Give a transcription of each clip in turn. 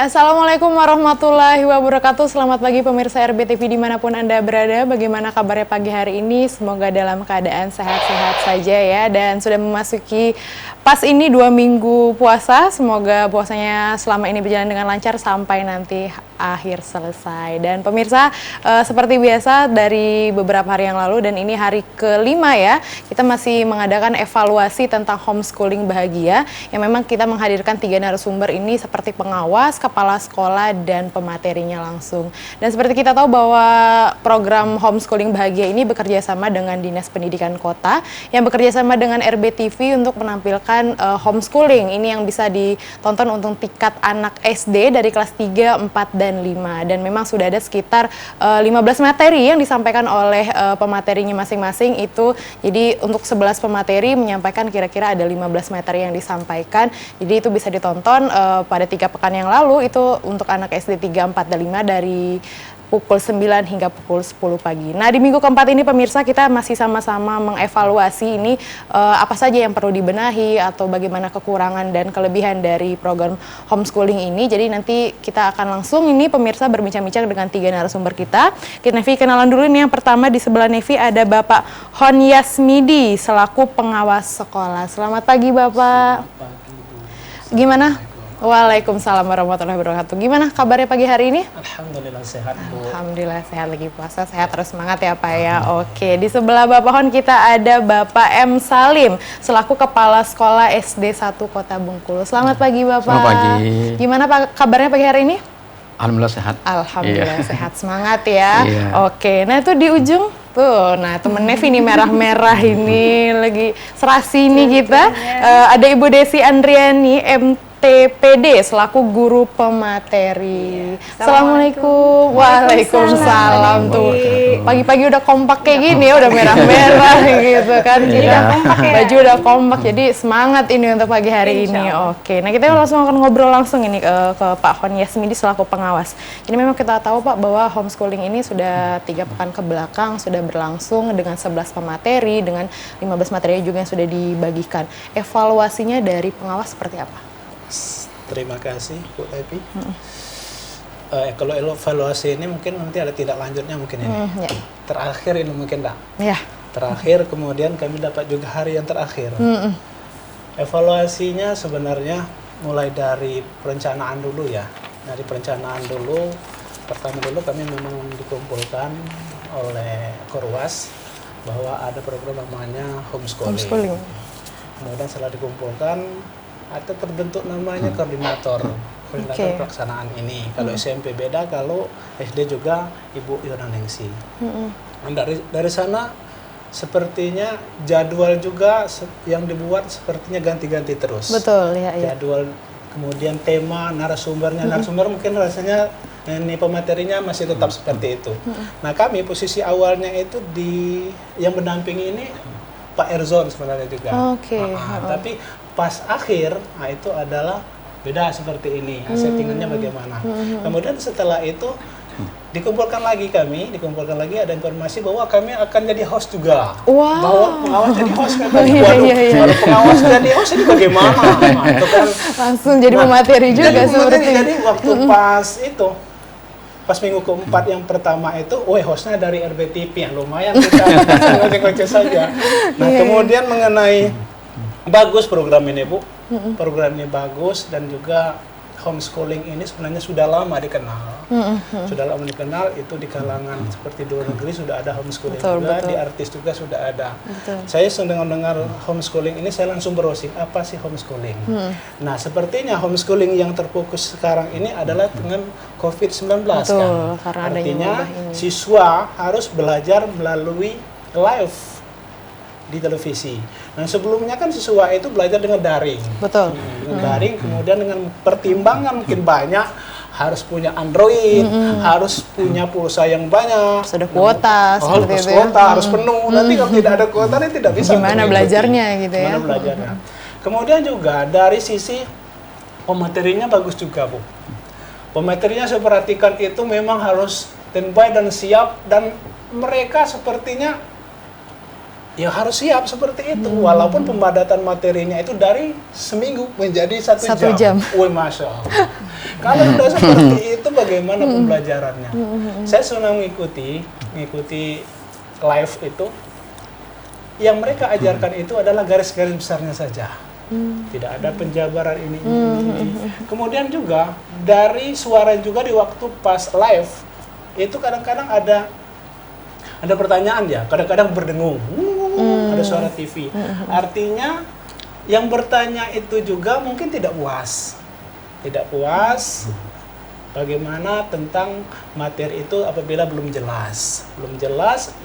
Ya, Assalamualaikum warahmatullahi wabarakatuh. Selamat pagi pemirsa RBTV dimanapun Anda berada. Bagaimana kabarnya pagi hari ini? Semoga dalam keadaan sehat-sehat saja ya. Dan sudah memasuki pas ini 2 minggu puasa. Semoga puasanya selama ini berjalan dengan lancar sampai nanti akhir selesai. Dan pemirsa, seperti biasa dari beberapa hari yang lalu dan ini hari kelima ya, kita masih mengadakan evaluasi tentang homeschooling bahagia yang memang kita menghadirkan 3 narasumber ini seperti pengawas, kepala sekolah, dan pematerinya langsung. Dan seperti kita tahu bahwa program homeschooling bahagia ini bekerja sama dengan Dinas Pendidikan Kota yang bekerja sama dengan RBTV untuk menampilkan homeschooling. Ini yang bisa ditonton untuk tingkat anak SD dari kelas 3, 4, dan 5. Dan memang sudah ada sekitar 15 materi yang disampaikan oleh pematerinya masing-masing itu. Jadi untuk 11 pemateri menyampaikan kira-kira ada 15 materi yang disampaikan. Jadi itu bisa ditonton pada 3 pekan yang lalu itu untuk anak SD 3, 4, dan 5 dari pukul 9 hingga pukul 10 pagi. Nah, di minggu keempat ini pemirsa kita masih sama-sama mengevaluasi ini apa saja yang perlu dibenahi atau bagaimana kekurangan dan kelebihan dari program homeschooling ini. Jadi nanti kita akan langsung ini pemirsa berbincang-bincang dengan 3 narasumber kita. Nevi kenalan dulu ini yang pertama di sebelah Nevi ada Bapak Hon Yasmidi selaku pengawas sekolah. Selamat pagi Bapak. Selamat pagi, Bu. Gimana? Waalaikumsalam warahmatullahi wabarakatuh. Gimana kabarnya pagi hari ini? Alhamdulillah sehat, Bu. Alhamdulillah sehat, lagi puasa, sehat terus semangat ya Pak ya. Oke, di sebelah Bapak Hon kita ada Bapak M. Salim selaku Kepala Sekolah SD 1 Kota Bengkulu. Selamat pagi Bapak. Selamat pagi. Gimana Pak kabarnya pagi hari ini? Alhamdulillah sehat. Alhamdulillah Iya. sehat, semangat ya. Iya. Oke, nah itu di ujung tuh, nah temen Nevi ini merah-merah ini lagi serasi nih kita. Ada Ibu Desi Andriani MTPD selaku guru pemateri. Assalamualaikum. Waalaikumsalam tuh. Pagi-pagi udah kompak kayak gini ya, udah merah-merah gitu kan. Kita baju udah kompak, jadi semangat ini untuk pagi hari ini. Oke, nah kita langsung akan ngobrol langsung ini ke Pak Hon Yasmidi selaku pengawas. Jadi memang kita tahu Pak bahwa homeschooling ini sudah 3 pekan ke belakang sudah berlangsung dengan 11 pemateri dengan 15 materi juga yang sudah dibagikan. Evaluasinya dari pengawas seperti apa? Terima kasih, Bu Evi. Kalau evaluasi ini mungkin nanti ada tidak lanjutnya mungkin ini. Ya. Terakhir ini mungkin enggak. Ya. Terakhir kemudian kami dapat juga hari yang terakhir. Evaluasinya sebenarnya mulai dari perencanaan dulu ya. Dari perencanaan dulu, pertama dulu kami memang dikumpulkan oleh Korwas bahwa ada program namanya homeschooling. Kemudian setelah dikumpulkan ada terbentuk namanya koordinator pelaksanaan ini. Kalau SMP beda, kalau SD juga Ibu Yonaningsi. Dari sana sepertinya jadwal juga yang dibuat sepertinya ganti-ganti terus. Betul ya. Jadwal, kemudian tema, narasumbernya, narasumber mungkin rasanya ini pematerinya masih tetap seperti itu. Nah kami posisi awalnya itu yang mendampingi ini Pak Erzon sebenarnya juga. Tapi pas akhir, nah itu adalah beda seperti ini, settingannya bagaimana. Kemudian setelah itu dikumpulkan lagi ada informasi bahwa kami akan jadi host juga. Bahwa pengawas jadi host kan. Kalau pengawas jadi host ini bagaimana? Nah, itu kan langsung jadi pemateri juga seperti itu. Jadi waktu pas minggu keempat yang pertama itu, hostnya dari RBTV yang lumayan kita ngoceh-ngoceh saja. Nah kemudian mengenai bagus program ini Bu, program ini bagus dan juga homeschooling ini sebenarnya sudah lama dikenal. Sudah lama dikenal itu di kalangan seperti di luar negeri sudah ada homeschooling juga, di artis juga sudah ada. Saya sedang mendengar homeschooling ini saya langsung browsing apa sih homeschooling. Nah sepertinya homeschooling yang terfokus sekarang ini adalah dengan COVID-19 kan. Artinya siswa harus belajar melalui live di televisi. Nah sebelumnya kan siswa itu belajar dengan daring. Betul. Dengan daring, kemudian dengan pertimbangan mungkin banyak, harus punya Android, harus punya pulsa yang banyak. Sudah kuota, seperti itu. Harus penuh. Nanti kalau tidak ada kuota, ini tidak bisa. Gimana belajarnya gitu ya? Gimana belajarnya. Kemudian juga dari sisi pematerinya bagus juga Bu. Pematerinya saya perhatikan itu memang harus standby dan siap dan mereka sepertinya ya harus siap seperti itu. Walaupun pempadatan materinya itu dari seminggu menjadi satu jam. Wih, Masya Allah. Kalau sudah seperti itu, bagaimana pembelajarannya? Saya senang mengikuti live itu. Yang mereka ajarkan itu adalah garis-garis besarnya saja. Tidak ada penjabaran ini. Kemudian juga dari suara juga di waktu pas live itu kadang-kadang ada pertanyaan ya, kadang-kadang berdengung, ada suara TV. Artinya yang bertanya itu juga mungkin tidak puas bagaimana tentang materi itu apabila belum jelas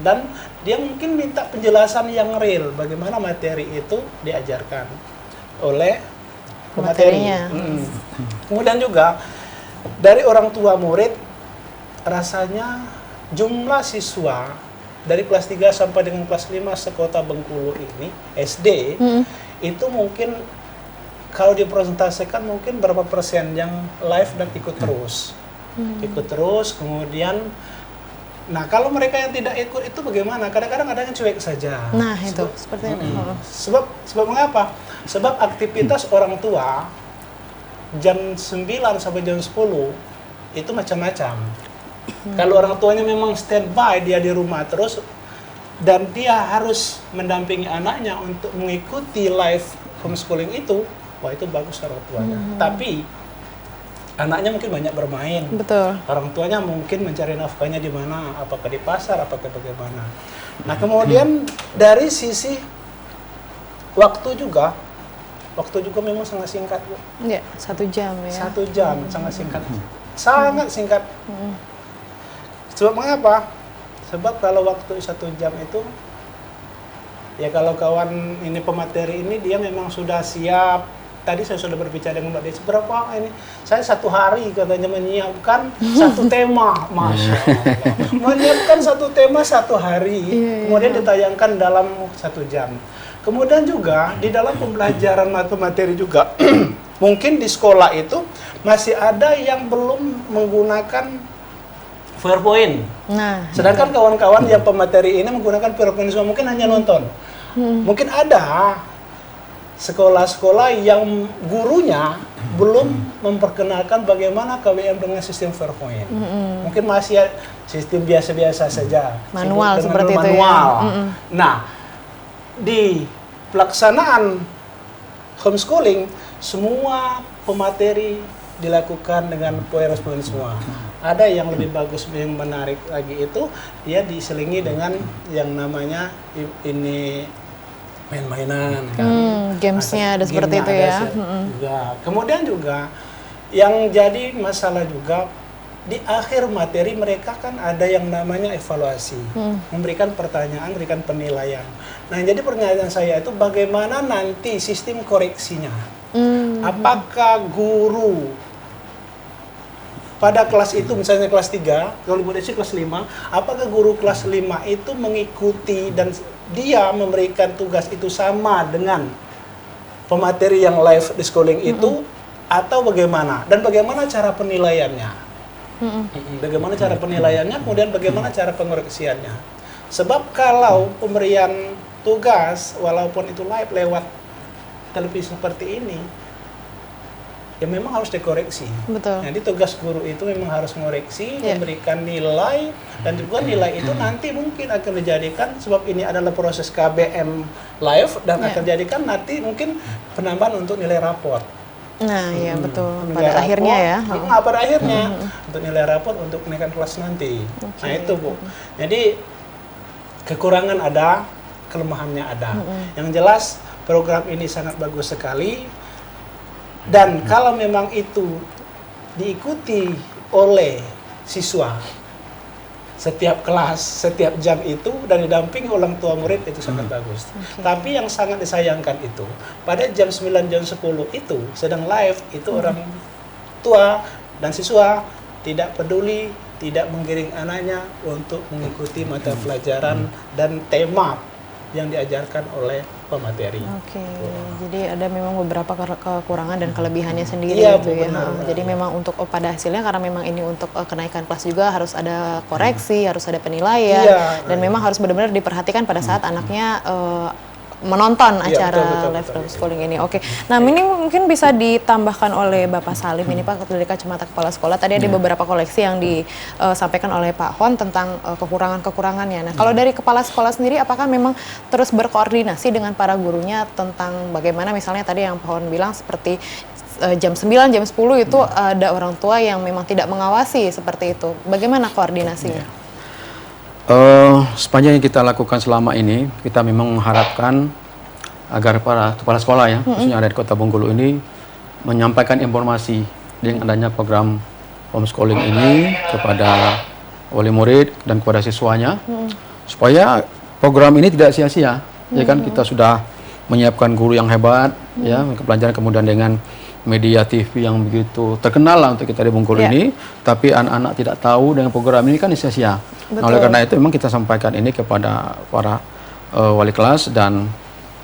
dan dia mungkin minta penjelasan yang real bagaimana materi itu diajarkan oleh pemateri. Kemudian juga dari orang tua murid, rasanya jumlah siswa dari kelas 3 sampai dengan kelas 5 sekota Bengkulu ini SD itu mungkin kalau dipresentasikan mungkin berapa persen yang live dan ikut terus kemudian nah kalau mereka yang tidak ikut itu bagaimana? Kadang-kadang ada yang cuek saja. Nah itu seperti itu. Sebab mengapa? Sebab aktivitas orang tua jam 9 sampai jam 10 itu macam-macam. Kalau orang tuanya memang standby, dia di rumah terus dan dia harus mendampingi anaknya untuk mengikuti live homeschooling itu, wah itu bagus orang tuanya. Tapi anaknya mungkin banyak bermain. Betul. Orang tuanya mungkin mencari nafkahnya di mana, apakah di pasar, apakah bagaimana. Nah kemudian dari sisi waktu juga memang sangat singkat, Bu. Iya, 1 jam ya. 1 jam, sangat singkat. Sangat singkat. Sebab mengapa? Sebab kalau waktu 1 jam itu, ya kalau kawan ini pemateri ini dia memang sudah siap. Tadi saya sudah berbicara dengan Mbak Desi, berapa ini? Saya 1 hari katanya menyiapkan 1 tema, Masya Allah. Menyiapkan 1 tema 1 hari, kemudian ditayangkan dalam 1 jam. Kemudian juga di dalam pembelajaran materi juga, mungkin di sekolah itu masih ada yang belum menggunakan PowerPoint. Nah, sedangkan kawan-kawan yang pemateri ini menggunakan PowerPoint semua, mungkin hanya nonton. Mungkin ada sekolah-sekolah yang gurunya belum memperkenalkan bagaimana KWM dengan sistem PowerPoint. Mungkin masih sistem biasa-biasa saja. Manual seperti itu manual. ya. Nah, di pelaksanaan homeschooling, semua pemateri dilakukan dengan PowerPoint semua. Ada yang lebih bagus, yang menarik lagi itu dia diselingi dengan yang namanya ini main-mainan kan. Gamesnya ada seperti itu ya. Juga. Kemudian juga yang jadi masalah juga di akhir materi mereka kan ada yang namanya evaluasi, memberikan pertanyaan, memberikan penilaian. Nah, jadi pertanyaan saya itu bagaimana nanti sistem koreksinya? Apakah guru pada kelas itu, misalnya kelas 3, kalau Ibu Desi kelas 5, apakah guru kelas 5 itu mengikuti dan dia memberikan tugas itu sama dengan pemateri yang live di schooling itu, atau bagaimana? Dan bagaimana cara penilaiannya? Bagaimana cara penilaiannya, kemudian bagaimana cara pengoreksiannya? Sebab kalau pemberian tugas, walaupun itu live lewat televisi seperti ini, ya memang harus dikoreksi. Betul. Jadi tugas guru itu memang harus mengoreksi, memberikan nilai, dan juga nilai itu nanti mungkin akan dijadikan, sebab ini adalah proses KBM live, dan akan dijadikan nanti mungkin penambahan untuk nilai raport. Nah, iya betul. Nilai Pada akhirnya ya. Pada akhirnya untuk nilai raport untuk kenaikan kelas nanti. Nah itu, Bu. Jadi kekurangan ada, kelemahannya ada. Yang jelas program ini sangat bagus sekali. Dan kalau memang itu diikuti oleh siswa, setiap kelas, setiap jam itu, dan didampingi orang tua murid, itu sangat bagus. Tapi yang sangat disayangkan itu, pada jam 9, jam 10 itu, sedang live, itu orang tua dan siswa tidak peduli, tidak menggiring anaknya untuk mengikuti mata pelajaran dan tema yang diajarkan oleh pemateri. Oke, jadi ada memang beberapa kekurangan dan kelebihannya sendiri Iya, gitu ya. benar. Jadi memang untuk pada hasilnya karena memang ini untuk kenaikan kelas juga harus ada koreksi, harus ada penilaian, Iya. dan memang harus benar-benar diperhatikan pada saat anaknya menonton Iya, acara betul, live betul. homeschooling ini. Oke, nah ini mungkin bisa ditambahkan oleh Bapak Salim ini Pak dari kacamata kepala sekolah. Tadi ada beberapa koleksi yang disampaikan oleh Pak Hon tentang kekurangan-kekurangannya. Nah, kalau dari kepala sekolah sendiri, apakah memang terus berkoordinasi dengan para gurunya tentang bagaimana misalnya tadi yang Pak Hon bilang seperti jam 9, jam 10 itu ada orang tua yang memang tidak mengawasi seperti itu. Bagaimana koordinasinya? Sepanjang yang kita lakukan selama ini, kita memang mengharapkan agar para kepala sekolah ya, khususnya ada di Kota Bengkulu ini, menyampaikan informasi dengan adanya program homeschooling ini kepada wali murid dan kepada siswanya, supaya program ini tidak sia-sia. Ya kan, kita sudah menyiapkan guru yang hebat, ya, pelajaran kemudian dengan media TV yang begitu terkenal lah untuk kita di Bengkulu ini, tapi anak-anak tidak tahu dengan program ini kan sia-sia. Nah, oleh karena itu memang kita sampaikan ini kepada para wali kelas dan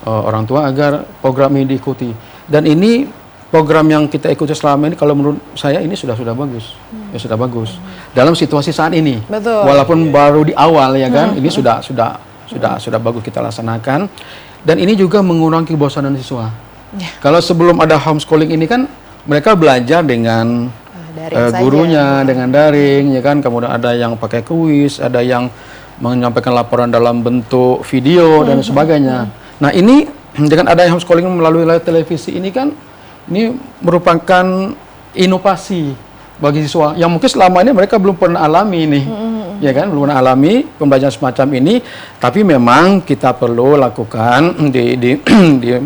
orang tua agar program ini diikuti. Dan ini program yang kita ikuti selama ini kalau menurut saya ini sudah bagus. Ya sudah bagus. Dalam situasi saat ini. Betul. Walaupun baru di awal ya kan, ini sudah bagus kita laksanakan. Dan ini juga mengurangi kebosanan siswa. Kalau sebelum ada homeschooling ini kan mereka belajar dengan gurunya dengan daring, ya kan. Kemudian ada yang pakai kuis, ada yang menyampaikan laporan dalam bentuk video dan sebagainya. Nah, ini dengan adanya homeschooling melalui layar televisi ini kan, ini merupakan inovasi bagi siswa yang mungkin selama ini mereka belum pernah alami ini, ya kan, belum pernah alami pembelajaran semacam ini. Tapi memang kita perlu lakukan di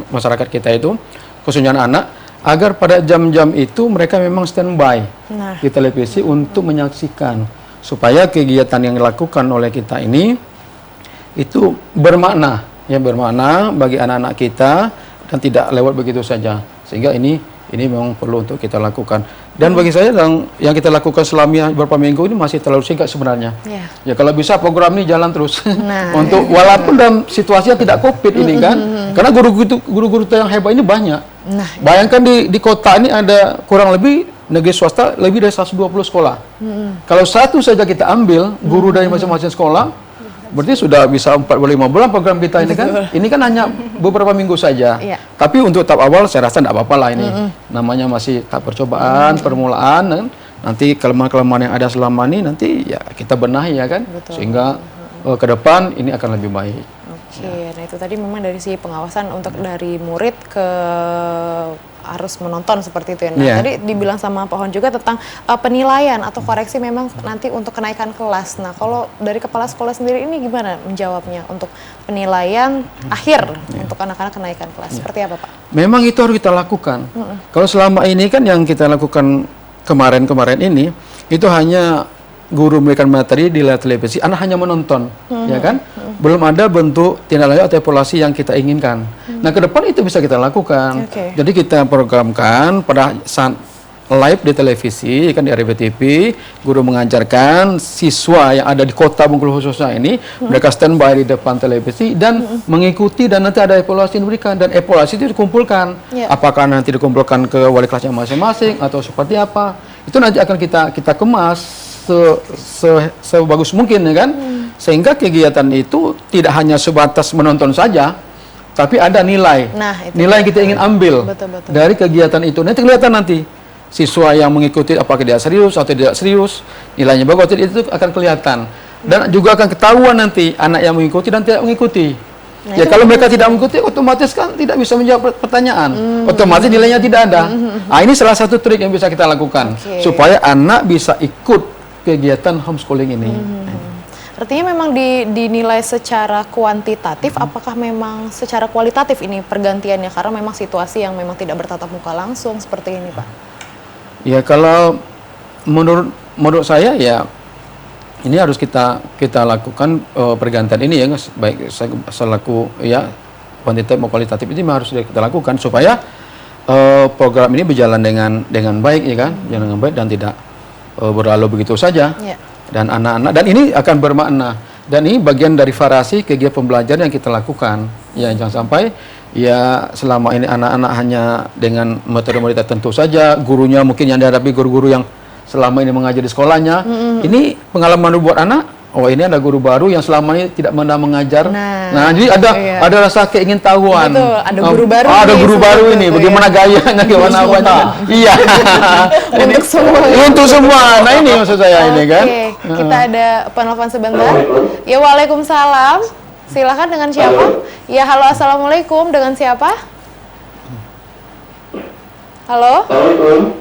masyarakat kita itu, khususnya anak, agar pada jam-jam itu mereka memang standby di televisi untuk menyaksikan, supaya kegiatan yang dilakukan oleh kita ini itu bermakna, ya, bermakna bagi anak-anak kita dan tidak lewat begitu saja. Sehingga ini memang perlu untuk kita lakukan. Dan bagi saya yang kita lakukan selama beberapa minggu ini masih terlalu singkat sebenarnya. Ya, kalau bisa program ini jalan terus. Untuk walaupun dalam situasi yang tidak COVID ini kan, karena guru-guru yang hebat ini banyak. Bayangkan di kota ini ada kurang lebih negeri swasta lebih dari 120 sekolah. Kalau satu saja kita ambil guru dari masing-masing sekolah, berarti sudah bisa 4-5 bulan program kita ini kan. Ini kan hanya beberapa minggu saja. Tapi untuk tahap awal saya rasa tidak apa-apa lah ini. Namanya masih tahap percobaan, permulaan. Nanti kelemahan-kelemahan yang ada selama ini nanti ya kita benahi ya kan. Sehingga ke depan ini akan lebih baik. Nah itu tadi memang dari sisi pengawasan untuk dari murid ke harus menonton seperti itu ya. Nah, tadi dibilang sama Pak Hon juga tentang penilaian atau koreksi memang nanti untuk kenaikan kelas. Nah, kalau dari kepala sekolah sendiri ini gimana menjawabnya untuk penilaian akhir untuk anak-anak kenaikan kelas? Seperti apa, Pak? Memang itu harus kita lakukan. Kalau selama ini kan yang kita lakukan kemarin-kemarin ini itu hanya guru memberikan materi di layar televisi, anak hanya menonton, ya kan? Belum ada bentuk tindak lanjut atau evaluasi yang kita inginkan. Nah, ke depan itu bisa kita lakukan. Jadi kita programkan pada saat live di televisi, kan di RBTV, guru mengajarkan siswa yang ada di kota Bengkulu khususnya ini, mereka standby di depan televisi dan mengikuti, dan nanti ada evaluasi yang diberikan, dan evaluasi itu dikumpulkan. Apakah nanti dikumpulkan ke wali kelasnya masing-masing atau seperti apa? Itu nanti akan kita kemas sebagus mungkin ya kan, sehingga kegiatan itu tidak hanya sebatas menonton saja, tapi ada nilai, nilai yang kita ingin ambil dari kegiatan itu. Nanti kelihatan nanti siswa yang mengikuti apakah dia serius atau tidak serius, nilainya bagus, itu akan kelihatan, dan juga akan ketahuan nanti anak yang mengikuti dan tidak mengikuti. Ya, kalau mereka tidak mengikuti, otomatis kan tidak bisa menjawab pertanyaan, otomatis nilainya tidak ada. Nah, ini salah satu trik yang bisa kita lakukan supaya anak bisa ikut kegiatan homeschooling ini. Artinya memang dinilai secara kuantitatif, apakah memang secara kualitatif ini pergantiannya, karena memang situasi yang memang tidak bertatap muka langsung seperti ini, Pak? Ya, kalau menurut saya ya ini harus kita lakukan pergantian ini ya, baik selaku ya kuantitatif maupun kualitatif, ini harus kita lakukan supaya program ini berjalan dengan baik ya kan, berjalan dengan baik dan tidak berlalu begitu saja. Dan anak-anak, dan ini akan bermakna. Dan ini bagian dari variasi kegiatan pembelajaran yang kita lakukan. Ya, jangan sampai ya selama ini anak-anak hanya dengan metode-metode tertentu saja, gurunya mungkin yang dihadapi guru-guru yang selama ini mengajar di sekolahnya. Ini pengalaman buat anak. Oh, ini ada guru baru yang selama ini tidak pernah mengajar. Nah, jadi ada rasa keingintahuan. Betul, ada guru baru. Ada guru baru ini, bagaimana gayanya, bagaimana apanya. Iya. Untuk semua. Untuk semua. Nah, ini maksud saya ini kan. Oke, kita ada penelpon sebentar. Ya, waalaikumsalam. Silakan dengan siapa? Ya, halo, assalamualaikum. Dengan siapa? Halo?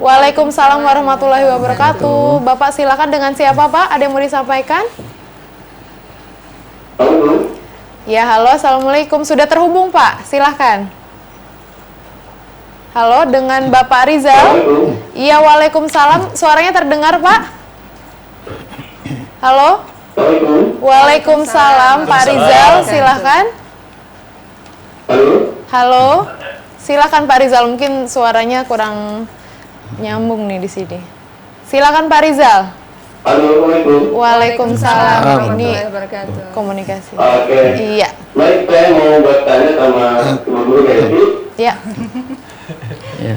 Waalaikumsalam warahmatullahi wabarakatuh. Bapak silakan dengan siapa, Pak? Ada yang mau disampaikan? Ya, halo, assalamualaikum. Sudah terhubung, Pak? Silahkan. Halo, dengan Bapak Rizal? Iya, waalaikumsalam. Suaranya terdengar, Pak? Halo? Waalaikumsalam, Pak Rizal. Silahkan. Halo? Silakan Pak Rizal. Mungkin suaranya kurang nyambung nih di sini. Silakan Pak Rizal. Assalamualaikum. Waalaikumsalam. Ini warahmatullahi wabarakatuh. komunikasi. Oke. Iya. Baik, saya mau bertanya sama guru Desi. Ya. Ya.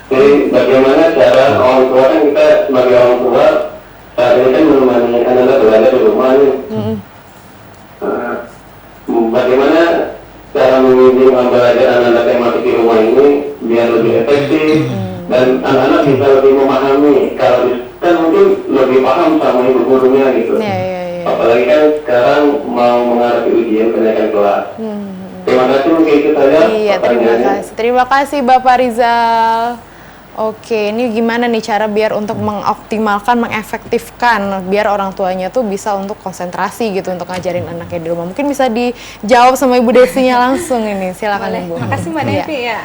Jadi bagaimana cara orang tua, kan kita sebagai orang tua saat ini kan menemani anak-anak belajar di rumah nih. Bagaimana cara membimbing belajar anak-anak yang masih di rumah ini biar lebih efektif dan anak-anak bisa lebih memahami. Kalau kan mungkin lebih paham sama ibu gurunya gitu. Iya. Apalagi kan sekarang mau menghadapi ujian kenaikan kelas. Terima kasih, mungkin itu saja. Iya, terima kasih. Terima kasih Bapak Rizal. Oke, ini gimana nih cara biar untuk mengoptimalkan, mengefektifkan biar orang tuanya tuh bisa untuk konsentrasi gitu untuk ngajarin anaknya di rumah. Mungkin bisa dijawab sama Ibu Desinya langsung ini. Silakan Ibu. Makasih Mbak Iya. Devi ya.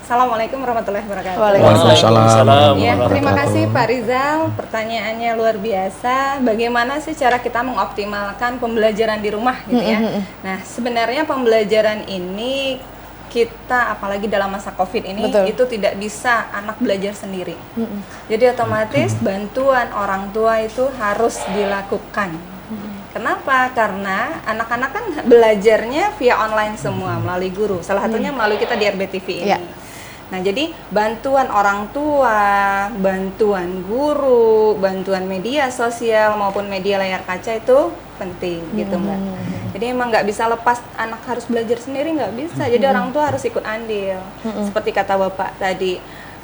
Assalamualaikum warahmatullahi wabarakatuh. Waalaikumsalam. Ya, terima kasih Pak Rizal. Pertanyaannya luar biasa. Bagaimana sih cara kita mengoptimalkan pembelajaran di rumah gitu ya? Nah, sebenarnya pembelajaran ini kita apalagi dalam masa COVID ini itu tidak bisa anak belajar sendiri. Jadi otomatis bantuan orang tua itu harus dilakukan. Kenapa? Karena anak-anak kan belajarnya via online semua melalui guru. Salah satunya melalui kita di RBTV ini. Ya. Nah, jadi bantuan orang tua, bantuan guru, bantuan media sosial maupun media layar kaca itu penting gitu Mbak. Jadi emang nggak bisa lepas anak harus belajar sendiri, nggak bisa. Jadi orang tua harus ikut andil. Seperti kata Bapak tadi,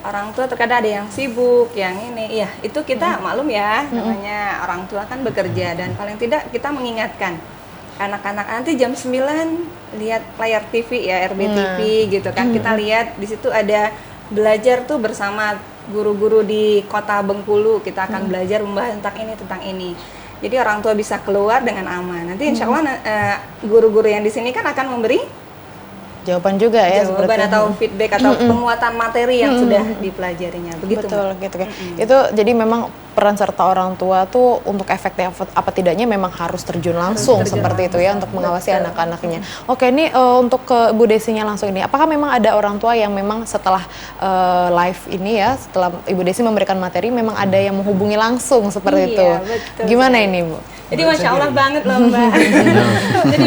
orang tua terkadang ada yang sibuk, yang ini. Ya, itu kita maklum ya, namanya orang tua kan bekerja dan paling tidak kita mengingatkan anak-anak nanti jam 9 lihat layar TV ya, RBTV gitu kan. Kita lihat di situ ada belajar tuh bersama guru-guru di Kota Bengkulu. Kita akan belajar membahas tentang ini. Jadi orang tua bisa keluar dengan aman. Nanti insya Allah guru-guru yang di sini kan akan memberi Jawaban juga ya, jawaban atau feedback atau penguatan materi yang sudah dipelajarinya. Begitu. Betul gitu kan. Itu jadi memang peran serta orang tua tuh untuk efektif apa tidaknya memang harus terjun langsung seperti itu ya untuk mengawasi anak-anaknya. Oke, ini untuk ke Bu Desinya langsung ini. Apakah memang ada orang tua yang memang setelah live ini ya, setelah Ibu Desi memberikan materi memang ada yang menghubungi langsung seperti itu. Betul. Gimana ini, Bu? Jadi Masya Allah banget loh Mbak. Jadi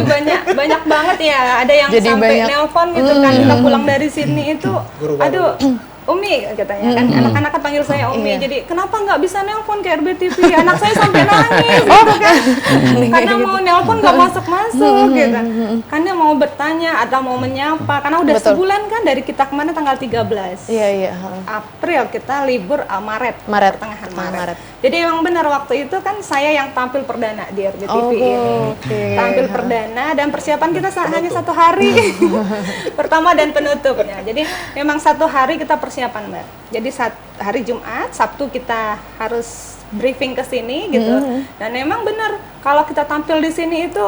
banyak banget ya. Ada yang jadi sampai banyak. nelpon gitu kan. Kita pulang dari sini itu, aduh Umi katanya kan, anak-anak kan panggil saya Umi. Jadi kenapa nggak bisa nelpon ke RBTV? Anak saya sampai nangis gitu kan. Karena mau nelpon nggak masuk-masuk gitu. Karena mau bertanya atau mau menyapa. Karena udah sebulan kan dari kita kemana tanggal 13. Iya. April kita libur Maret. Pertengahan Maret. Jadi emang benar waktu itu kan saya yang tampil perdana di RBTV ini. Tampil perdana dan persiapan kita hanya 1 hari. Pertama dan penutupnya. Jadi memang 1 hari kita persiapan Mbak. Jadi hari Jumat, Sabtu kita harus briefing ke sini gitu. Dan memang benar kalau kita tampil di sini itu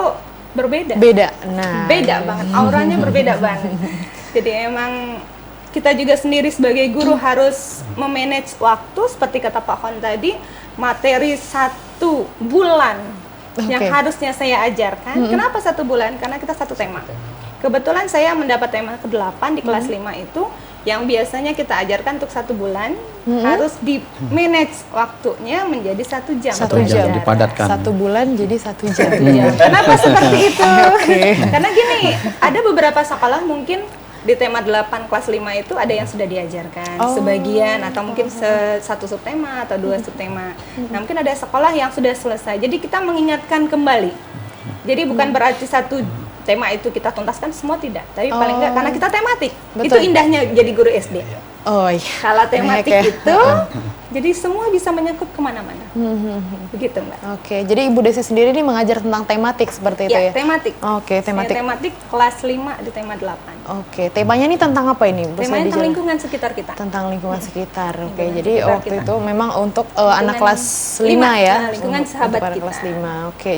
berbeda. Beda banget. Auranya berbeda banget. Jadi emang kita juga sendiri sebagai guru harus memanage waktu seperti kata Pak Hon tadi, materi 1 bulan yang harusnya saya ajarkan. Kenapa 1 bulan? Karena kita 1 tema. Kebetulan saya mendapat tema ke-8 di kelas 5 itu yang biasanya kita ajarkan untuk 1 bulan harus di manage waktunya menjadi 1 jam. 1 jam jam dipadatkan. 1 bulan jadi 1 jam. Kenapa seperti itu? Karena gini, ada beberapa sekolah mungkin di tema 8 kelas 5 itu ada yang sudah diajarkan sebagian atau mungkin satu subtema atau 2 subtema. Nah, mungkin ada sekolah yang sudah selesai. Jadi kita mengingatkan kembali. Jadi bukan berarti 1 tema itu kita tuntaskan semua, tidak. Tapi paling enggak karena kita tematik. Betul. Itu indahnya jadi guru SD. Oh iya. Kalau tematik Banyak ya. itu jadi semua bisa menyangkut kemana-mana. Begitu, Mbak. Oke, jadi Ibu Desi sendiri ini mengajar tentang tematik seperti itu ya? Tematik. Oke, Saya tematik kelas 5 di tema 8. Oke, temanya ini tentang apa ini? Bu? Temanya Bisa tentang dijelaskan? lingkungan sekitar kita. Tentang lingkungan sekitar. Oke, Lingkungan jadi sekitar waktu kita. itu memang untuk anak kelas 5 ya? lingkungan Untuk sahabat anak kita. kelas 5. Oke,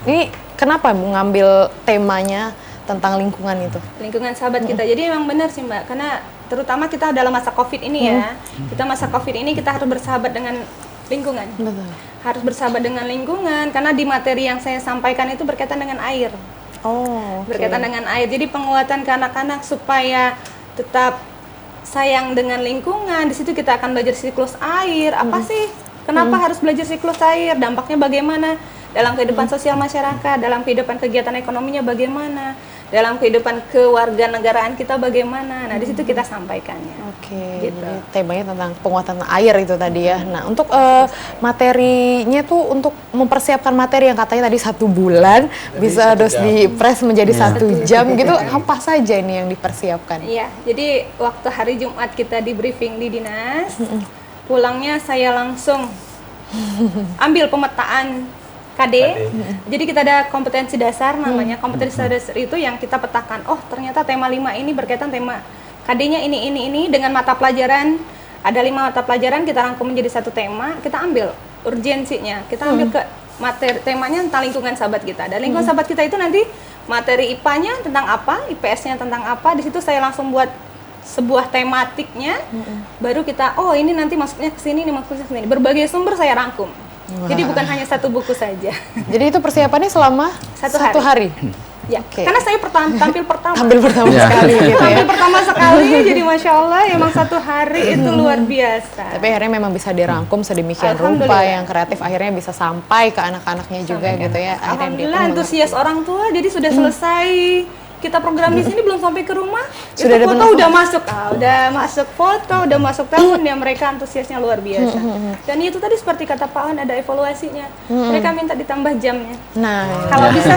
ini kenapa mengambil temanya tentang lingkungan itu? Lingkungan sahabat kita. Jadi memang benar sih, Mbak, karena terutama kita dalam masa Covid ini ya. Kita masa Covid ini kita harus bersahabat dengan lingkungan. Betul. Harus bersahabat dengan lingkungan karena di materi yang saya sampaikan itu berkaitan dengan air. Oh, oke. Berkaitan dengan air. Jadi penguatan ke anak-anak supaya tetap sayang dengan lingkungan. Di situ kita akan belajar siklus air. Apa sih? Kenapa harus belajar siklus air? Dampaknya bagaimana dalam kehidupan sosial masyarakat, dalam kehidupan kegiatan ekonominya bagaimana, dalam kehidupan kewarganegaraan kita bagaimana. Nah, di situ kita sampaikannya. Oke, Gitu. jadi temanya tentang penguatan air itu tadi ya. Nah, untuk materinya tuh untuk mempersiapkan materi yang katanya tadi 1 bulan bisa 1 harus jam. di-press menjadi 1 jam gitu. Apa saja ini yang dipersiapkan? Iya, jadi waktu hari Jumat kita di briefing di dinas, pulangnya saya langsung ambil pemetaan KD. Jadi kita ada kompetensi dasar namanya. Kompetensi dasar itu yang kita petakan. Oh, ternyata tema 5 ini berkaitan tema KD-nya ini dengan mata pelajaran. Ada 5 mata pelajaran kita rangkum menjadi 1 tema, kita ambil urgensinya. Kita ambil ke materi temanya tentang lingkungan sahabat kita. Dan lingkungan sahabat kita itu nanti materi IPA-nya tentang apa, IPS-nya tentang apa. Di situ saya langsung buat sebuah tematiknya. Baru kita ini nanti masuknya ke sini, ini masuknya ke sini. Berbagai sumber saya rangkum. Jadi bukan hanya 1 buku saja. Jadi itu persiapannya selama 1 hari. Ya, Oke. karena saya tampil pertama. Tampil pertama Ya. sekali gitu ya. Tampil pertama sekali, jadi Masya Allah, emang 1 hari itu luar biasa. Tapi akhirnya memang bisa dirangkum sedemikian rupa Alhamdulillah. yang kreatif akhirnya bisa sampai ke anak-anaknya juga gitu ya. Akhirnya dia Alhamdulillah pun antusias orang tua, jadi sudah selesai kita program di sini belum sampai ke rumah, Sudah itu ada foto penelpon. udah masuk, udah masuk foto, udah masuk tahun ya, mereka antusiasnya luar biasa. Dan itu tadi seperti kata Pak Wan ada evaluasinya, mereka minta ditambah jamnya. Nah, Kalau bisa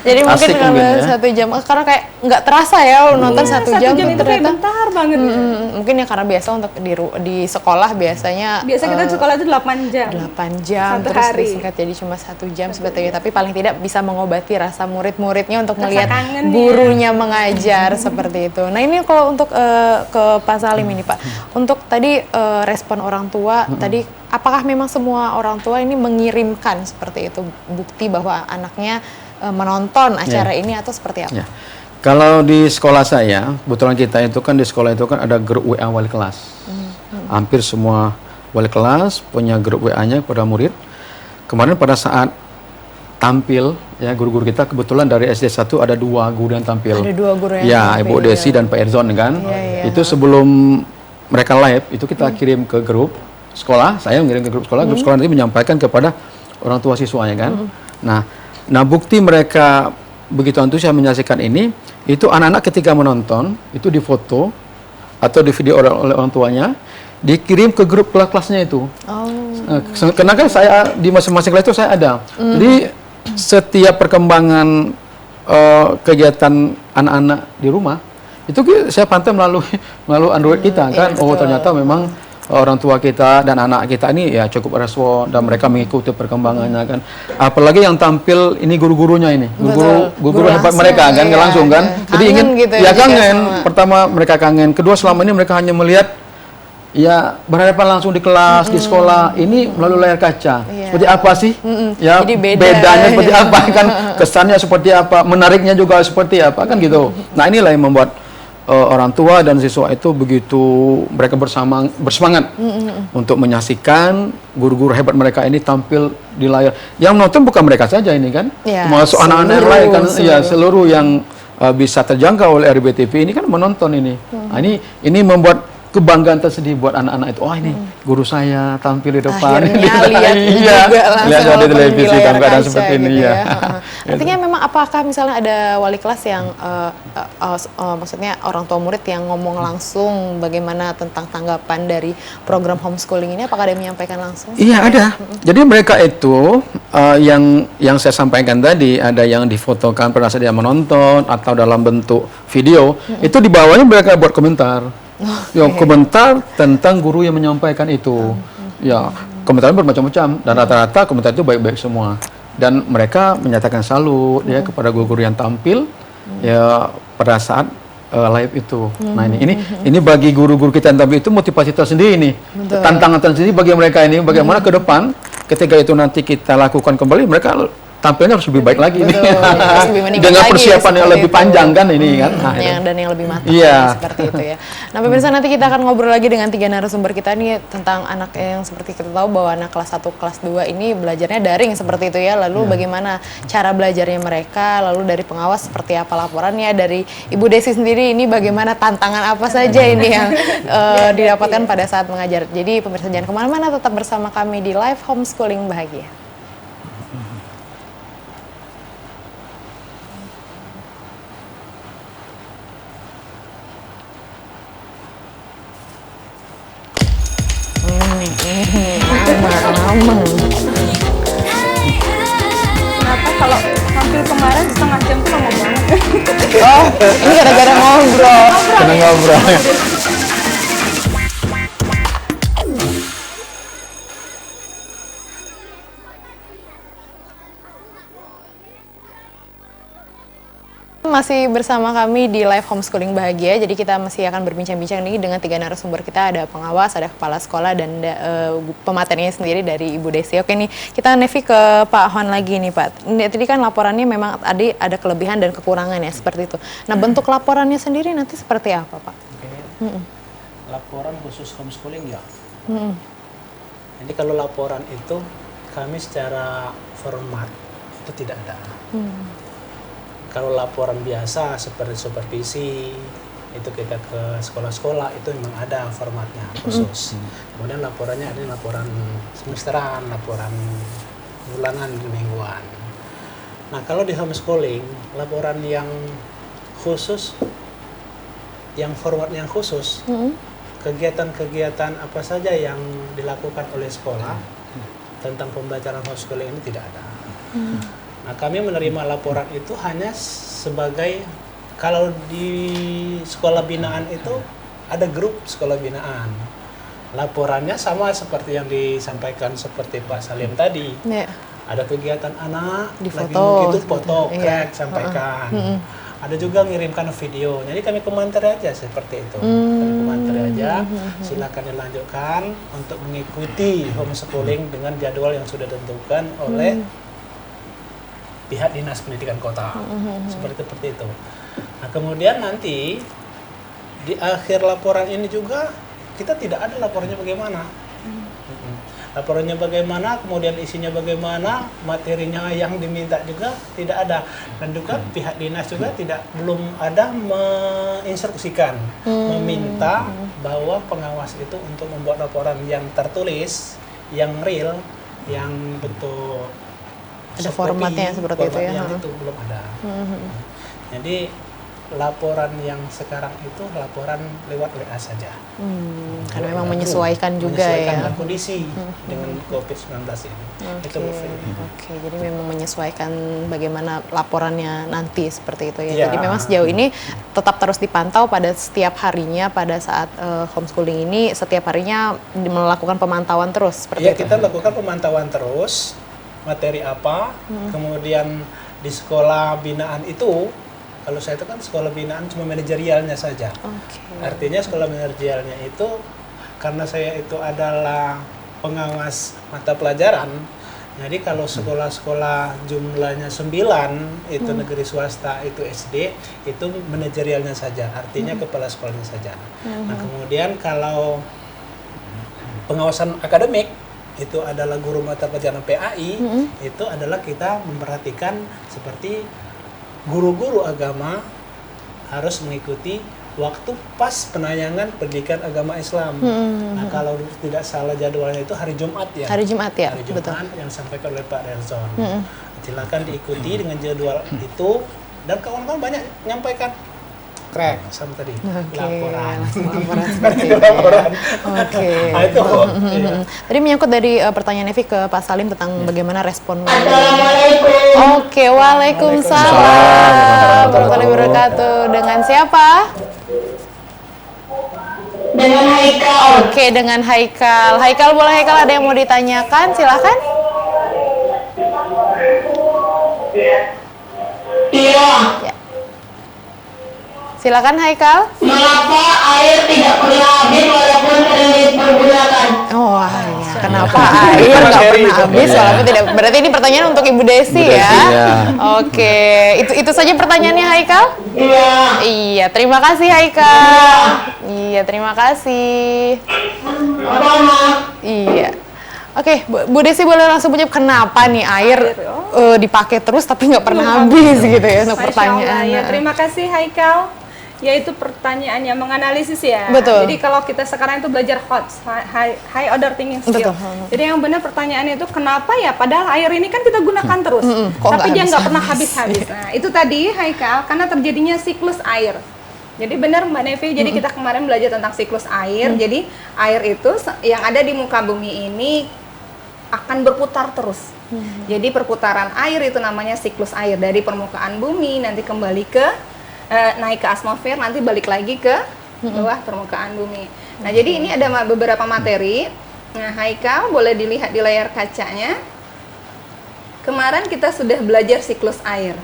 jadi mungkin Asik kalau mungkin ya. 1 jam karena kayak nggak terasa ya lo nonton 1 jam, itu kayak ternyata bentar banget. mungkin ya karena biasa untuk di sekolah biasanya Biasa kita di sekolah itu 8 jam. 8 jam 1 terus hari. disingkat jadi cuma 1 jam sebetulnya, tapi paling tidak bisa mengobati rasa murid-muridnya untuk Rasa melihat kangennya. gurunya mengajar seperti itu. Nah ini kalau untuk ke Pak Salim ini Pak, untuk tadi respon orang tua tadi, apakah memang semua orang tua ini mengirimkan seperti itu bukti bahwa anaknya menonton acara ini atau seperti apa? Ya. Kalau di sekolah saya, kebetulan kita itu kan di sekolah itu kan ada grup WA wali kelas. Hampir semua wali kelas punya grup WA-nya kepada murid. Kemarin pada saat tampil ya guru-guru kita, kebetulan dari SD 1 ada 2 guru yang tampil. Ada 2 guru yang ya, tampil, Ibu Desi dan Pak Erzon kan. Iya. Itu sebelum mereka live itu kita kirim ke grup sekolah, saya mengirim ke grup sekolah nanti menyampaikan kepada orang tua siswanya kan. Nah, bukti mereka begitu antusias menyaksikan ini, itu anak-anak ketika menonton itu difoto atau di video oleh orang tuanya, dikirim ke grup kelas-kelasnya itu. Karena kan saya di masing-masing kelas itu saya ada. Jadi setiap perkembangan kegiatan anak-anak di rumah itu saya pantau melalui Android kita kan. Ternyata memang orang tua kita dan anak kita ini ya cukup respon dan mereka mengikuti perkembangannya kan. Apalagi yang tampil ini guru-gurunya ini, guru hebat langsung, mereka kan, iya, langsung kan. iya. Jadi Kangen ingin gitu ya ya juga kangen. sama. Pertama mereka kangen, kedua selama ini mereka hanya melihat ya berhadapan langsung di kelas, di sekolah, ini melalui layar kaca. Iya. Seperti apa sih? Ya, Jadi beda. bedanya seperti apa kan? Kesannya seperti apa? Menariknya juga seperti apa kan gitu. Nah, inilah yang membuat orang tua dan siswa itu begitu mereka bersemangat untuk menyaksikan guru-guru hebat mereka ini tampil di layar. Yang nonton bukan mereka saja ini kan, Ya, termasuk anak-anak yang lain kan, ya seluruh yang bisa terjangkau oleh RBTV ini kan menonton ini. Nah, ini membuat kebanggaan tersendiri buat anak-anak itu. Oh, ini guru saya tampil di depan. Akhirnya lihat iya, juga langsung lihat di walaupun televisi di layar dalam keadaan kaca seperti ini gitu ya. Artinya memang apakah misalnya ada wali kelas yang maksudnya orang tua murid yang ngomong langsung bagaimana tentang tanggapan dari program homeschooling ini, apakah ada yang menyampaikan langsung? Iya, ada. Jadi mereka itu yang saya sampaikan tadi, ada yang difotokan pada saat dia menonton atau dalam bentuk video, itu di bawahnya mereka buat komentar. Ya, komentar tentang guru yang menyampaikan itu. Ya, komentarnya bermacam-macam dan rata-rata komentar itu baik-baik semua. Dan mereka menyatakan salut ya kepada guru-guru yang tampil ya pada saat live itu. Nah, ini bagi guru-guru kita yang tampil itu motivasi tersendiri nih. Tantangan tersendiri bagi mereka ini bagaimana ke depan ketika itu nanti kita lakukan kembali, mereka tampilnya harus lebih baik lagi ini. Dengan persiapan yang lebih panjang kan ini kan. Nah, dan yang lebih matang seperti itu ya. Nah, pemirsa, nanti kita akan ngobrol lagi dengan 3 narasumber kita nih tentang anak yang seperti kita tahu bahwa anak kelas 1, kelas 2 ini belajarnya daring seperti itu ya. Lalu bagaimana cara belajarnya mereka, lalu dari pengawas seperti apa laporannya, dari Ibu Desi sendiri ini bagaimana tantangan apa saja ini yang didapatkan pada saat mengajar. Jadi pemirsa jangan kemana-mana, tetap bersama kami di Live Homeschooling Bahagia. Kenapa kalau tampil kemarin setengah jam tuh lama banget? Oh, ini gara-gara ngobrol. Karena ngobrol. Masih bersama kami di Live Homeschooling Bahagia. Jadi kita masih akan berbincang-bincang nih dengan 3 narasumber kita. Ada pengawas, ada kepala sekolah, dan pematerinya sendiri dari Ibu Desi. Oke nih, kita Nevi ke Pak Hon lagi nih Pak. Tadi kan laporannya memang ada kelebihan dan kekurangan ya, seperti itu. Nah, bentuk laporannya sendiri nanti seperti apa Pak? Laporan khusus homeschooling ya. Jadi kalau laporan itu kami secara format itu tidak ada. Kalau laporan biasa seperti supervisi itu kita ke sekolah-sekolah itu memang ada formatnya khusus. Kemudian laporannya ada laporan semesteran, laporan bulanan, mingguan. Nah, kalau di homeschooling laporan yang khusus, yang format yang khusus, kegiatan-kegiatan apa saja yang dilakukan oleh sekolah tentang pembelajaran homeschooling ini tidak ada. Nah, kami menerima laporan itu hanya sebagai, kalau di sekolah binaan itu ada grup sekolah binaan. Laporannya sama seperti yang disampaikan seperti Pak Salim tadi. Ada kegiatan anak, di lagi foto, itu foto, crack, sampaikan. Ada juga ngirimkan video. Jadi kami komentar aja seperti itu. Kami komentar aja, silakan dilanjutkan untuk mengikuti homeschooling dengan jadwal yang sudah ditentukan oleh pihak Dinas Pendidikan Kota. Seperti itu. Nah, kemudian nanti di akhir laporan ini juga kita tidak ada laporannya bagaimana. Laporannya bagaimana, kemudian isinya bagaimana, materinya yang diminta juga tidak ada. Dan juga pihak dinas juga belum ada menginstruksikan, meminta bahwa pengawas itu untuk membuat laporan yang tertulis, yang real, yang betul ada formatnya seperti itu ya. Itu belum ada. Jadi laporan yang sekarang itu laporan lewat WA saja. Karena memang menyesuaikan juga ya. Dengan kondisi dengan COVID-19 ini. Itu Oke, jadi memang menyesuaikan bagaimana laporannya nanti seperti itu ya. Jadi memang sejauh ini tetap terus dipantau pada setiap harinya pada saat homeschooling ini, setiap harinya melakukan pemantauan terus seperti itu. Kita lakukan pemantauan terus. Materi apa, kemudian di sekolah binaan itu, kalau saya itu kan sekolah binaan cuma manajerialnya saja. Artinya sekolah manajerialnya itu, karena saya itu adalah pengawas mata pelajaran, jadi kalau sekolah-sekolah jumlahnya 9, itu negeri swasta, itu SD, itu manajerialnya saja, artinya kepala sekolahnya saja. Nah, kemudian kalau pengawasan akademik, itu adalah guru mata pelajaran PAI, itu adalah kita memperhatikan seperti guru-guru agama harus mengikuti waktu pas penayangan pendidikan agama Islam. Nah, kalau tidak salah jadwalnya itu hari Jumat ya. Hari Jumat ya, Hari Jumat betul. yang disampaikan oleh Pak Relson. Silakan diikuti dengan jadwal itu, dan kawan-kawan banyak menyampaikan keren sama tadi laporan. laporan seperti itu. Laporan. Oke. Nah, itu. Iya. Tadi menyangkut dari pertanyaan Evi ke Pak Salim tentang bagaimana respon. Assalamualaikum. Oke, waalaikumsalam warahmatullahi wabarakatuh. Dengan siapa? Dengan Haikal. Oke, dengan Haikal. Haikal, boleh Haikal ada yang mau ditanyakan? Silakan. Iya. Ya. Silakan Haikal. Mengapa air tidak pernah habis walaupun sering dipergunakan? Oh, iya. Kenapa air nggak pernah habis walaupun tidak? Berarti ini pertanyaan untuk Ibu Desi Ibu Desi, ya. ya. Oke, itu saja pertanyaannya Haikal. Iya. Iya, terima kasih Haikal. Iya, terima kasih. Sama. Iya. Oke, Bu Desi boleh langsung menjawab kenapa nih air dipakai terus tapi nggak pernah habis gitu ya untuk Masya pertanyaan. Allah, ya, terima kasih Haikal. Yaitu pertanyaannya menganalisis ya. Betul. Jadi kalau kita sekarang itu belajar high order thinking skill. Betul. Jadi yang benar pertanyaannya itu kenapa ya? Padahal air ini kan kita gunakan terus, Kok tapi dia nggak pernah habis-habis? habis-habis. Nah itu tadi Haikal karena terjadinya siklus air. Jadi benar Mbak Nevi. Jadi kita kemarin belajar tentang siklus air. Jadi air itu yang ada di muka bumi ini akan berputar terus. Jadi perputaran air itu namanya siklus air dari permukaan bumi nanti kembali ke naik ke atmosfer, nanti balik lagi ke bawah permukaan bumi. Nah, jadi ini ada beberapa materi. Nah, Haikal boleh dilihat di layar kacanya. Kemarin kita sudah belajar siklus air.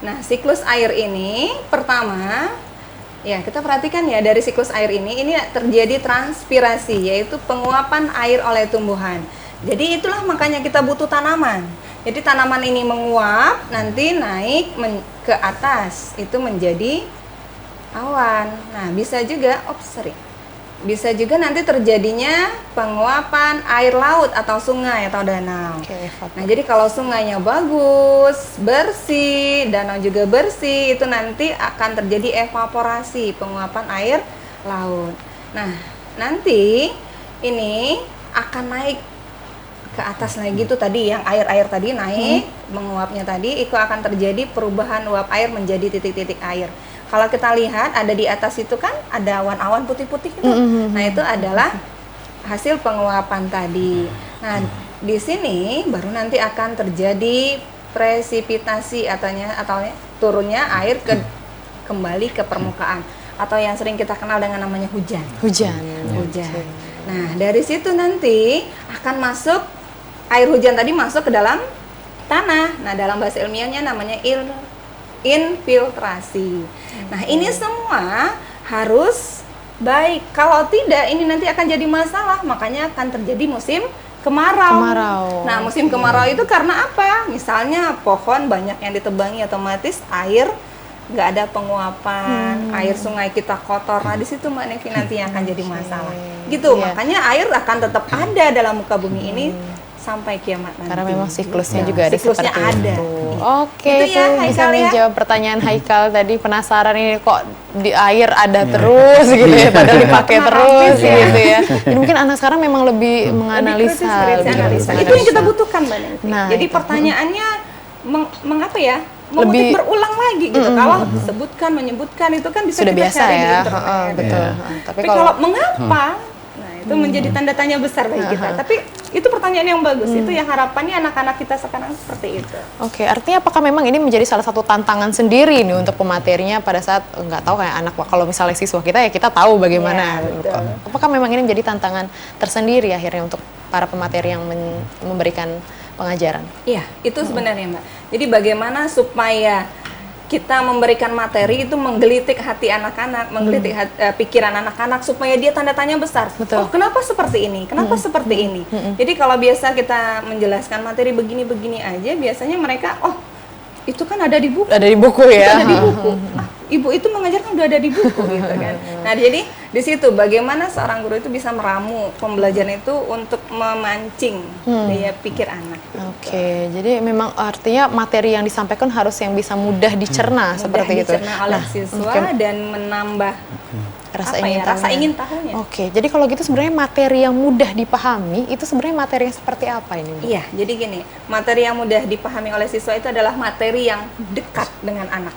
Nah, siklus air ini pertama, ya kita perhatikan ya dari siklus air ini terjadi transpirasi, yaitu penguapan air oleh tumbuhan. Jadi itulah makanya kita butuh tanaman. Jadi tanaman ini menguap, nanti naik ke atas, itu menjadi awan. Nah, bisa juga, bisa juga nanti terjadinya penguapan air laut atau sungai atau danau. Nah, jadi kalau sungainya bagus, bersih, danau juga bersih, itu nanti akan terjadi evaporasi, penguapan air laut. Nah, nanti ini akan naik ke atas lagi tuh tadi yang air tadi naik menguapnya tadi itu akan terjadi perubahan uap air menjadi titik-titik air. Kalau kita lihat ada di atas itu kan ada awan-awan putih-putih itu. Nah, itu adalah hasil penguapan tadi. Nah, di sini baru nanti akan terjadi presipitasi atau turunnya air kembali ke permukaan atau yang sering kita kenal dengan namanya hujan. Hujan. Nah, dari situ nanti akan masuk air hujan tadi masuk ke dalam tanah. Nah, dalam bahasa ilmiahnya namanya infiltrasi. Nah, ini semua harus baik. Kalau tidak, ini nanti akan jadi masalah. Makanya akan terjadi musim kemarau. Nah, musim kemarau itu karena apa? Misalnya pohon banyak yang ditebangi, otomatis air nggak ada penguapan, air sungai kita kotor. Nah, di situ Mbak Nevi nanti yang akan jadi masalah. Gitu, makanya air akan tetap ada dalam muka bumi ini sampai kiamat nanti. Karena memang siklusnya juga ada siklusnya seperti ada. itu. Oke, Itu ya, itu bisa Haikal ya. menjawab pertanyaan Haikal tadi. Penasaran ini kok di air ada terus gitu ya, padahal dipakai terus gitu ya. Jadi mungkin anak sekarang memang lebih menganalisa. Lebih kritis, lebih itu yang kita butuhkan Mbak Nevi. Nah, jadi itu. pertanyaannya mengapa ya? Memutik berulang lagi gitu. Kalau menyebutkan itu kan bisa sudah kita biasa cari di ya. internet. Betul. Tapi kalau mengapa? Nah, itu menjadi tanda tanya besar bagi kita. Tapi itu pertanyaan yang bagus. Itu yang harapannya anak-anak kita sekarang seperti itu. Oke, artinya apakah memang ini menjadi salah satu tantangan sendiri nih untuk pematerinya pada saat nggak tahu kayak anak, kalau misalnya siswa kita ya kita tahu bagaimana. Ya, betul. Apakah memang ini menjadi tantangan tersendiri akhirnya untuk para pemateri yang memberikan pengajaran? Iya, itu sebenarnya Mbak. Jadi bagaimana supaya kita memberikan materi itu menggelitik hati anak-anak, menggelitik pikiran anak-anak supaya dia tanda tanya besar. Betul. Oh, kenapa seperti ini? Kenapa seperti ini? Jadi kalau biasa kita menjelaskan materi begini-begini aja, biasanya mereka, oh itu kan ada di buku. Ada di buku ya. Itu ada di buku. Ah, ibu itu mengajarkan udah ada di buku gitu kan. Nah, jadi Di situ bagaimana seorang guru itu bisa meramu pembelajaran itu untuk memancing daya pikir anak. Oke, jadi memang artinya materi yang disampaikan harus yang bisa mudah dicerna seperti itu. Mudah dicerna oleh siswa dan menambah rasa ingin tahunya. Oke, jadi kalau gitu sebenarnya materi yang mudah dipahami itu sebenarnya materi yang seperti apa ini, Bu? Iya, jadi gini, materi yang mudah dipahami oleh siswa itu adalah materi yang dekat dengan anak.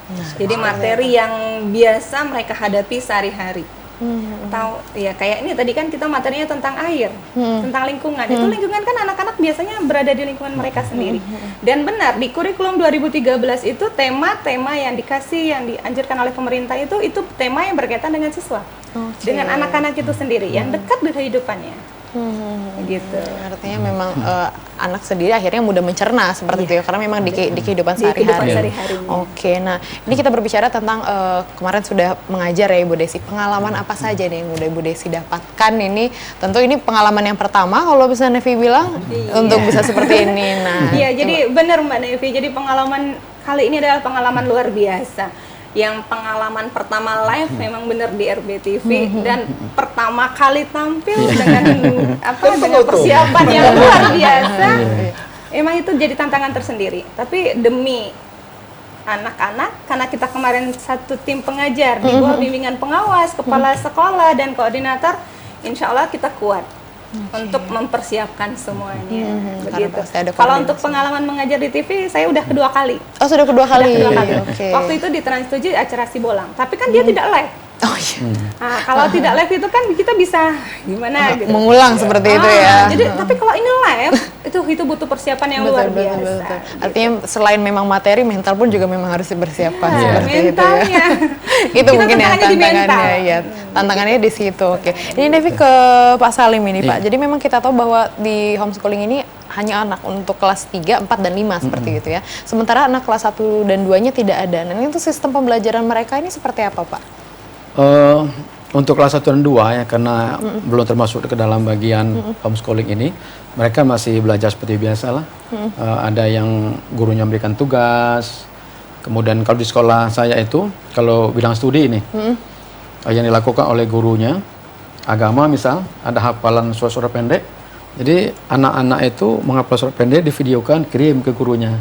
Jadi materi yang biasa mereka hadapi sehari-hari. Tahu ya, kayak ini tadi kan kita materinya tentang air, tentang lingkungan. Itu lingkungan kan anak-anak biasanya berada di lingkungan mereka sendiri. Dan benar di kurikulum 2013 itu tema-tema yang dikasih, yang dianjurkan oleh pemerintah itu tema yang berkaitan dengan siswa, dengan anak-anak itu sendiri yang dekat dengan kehidupannya. Gitu. Artinya memang anak sendiri akhirnya mudah mencerna seperti itu ya, karena memang di kehidupan sehari-hari. Oke, nah ini kita berbicara tentang kemarin sudah mengajar ya Ibu Desi. Pengalaman apa saja nih yang udah Ibu Desi dapatkan ini? Tentu ini pengalaman yang pertama kalau bisa Nevi bilang untuk bisa seperti ini. Nah, iya, jadi benar Mbak Nevi. Jadi pengalaman kali ini adalah pengalaman luar biasa. Yang pengalaman pertama live memang benar di RBTV dan pertama kali tampil dengan dengan persiapan yang luar biasa. Emang itu jadi tantangan tersendiri. Tapi demi anak-anak, karena kita kemarin satu tim pengajar di bawah bimbingan pengawas, kepala sekolah dan koordinator, insya Allah kita kuat untuk mempersiapkan semuanya. Begitu. Kalau untuk pengalaman mengajar di TV, saya udah kedua kali. Oh, sudah kedua kali. Waktu itu di Trans 7 acara Sibolang, tapi kan dia tidak live. Oh iya. Nah, kalau tidak live itu kan kita bisa gimana gitu. Mengulang seperti itu ya. Jadi tapi kalau ini live itu butuh persiapan yang luar biasa. Betul. Artinya selain memang materi, mental pun juga memang harus dipersiapkan seperti mentalnya. Itu Kita mungkin ya tantangannya ya. Tantangannya di situ. Oke. Ini Devi ke Pak Salim ini Pak. Jadi memang kita tahu bahwa di homeschooling ini hanya anak untuk kelas 3, 4, dan 5 seperti itu ya. Sementara anak kelas 1 dan 2-nya tidak ada. Nah, itu sistem pembelajaran mereka ini seperti apa Pak? Untuk kelas 1 dan 2 ya, karena belum termasuk ke dalam bagian homeschooling ini, mereka masih belajar seperti biasa lah. Ada yang gurunya memberikan tugas, kemudian kalau di sekolah saya itu, kalau bidang studi ini, yang dilakukan oleh gurunya, agama misal, ada hafalan surat-surat pendek, jadi anak-anak itu menghafal surat pendek, divideokan, kirim ke gurunya.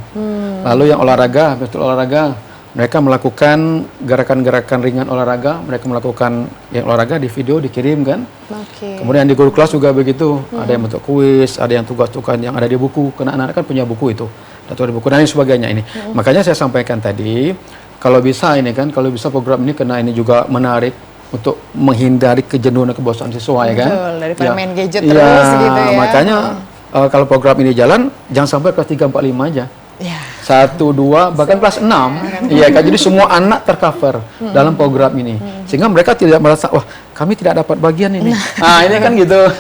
Lalu yang olahraga, betul olahraga, mereka melakukan gerakan-gerakan ringan olahraga, mereka melakukan yang olahraga di video dikirim kan. Kemudian di guru kelas juga begitu, ada yang bentuk kuis, ada yang tugas-tugas yang ada di buku, karena anak-anak kan punya buku itu, atau di buku dan sebagainya ini. Makanya saya sampaikan tadi, kalau bisa ini kan, kalau bisa program ini karena ini juga menarik untuk menghindari kejenuhan dan kebosanan siswa ya kan. Betul, daripada main gadget terus gitu ya. Makanya kalau program ini jalan, jangan sampai kelas 3, 4, 5 aja. 1, 2, bahkan kelas 6. Iya kan, jadi semua anak tercover dalam program ini. Sehingga mereka tidak merasa, wah kami tidak dapat bagian ini. Nah ini kan gitu.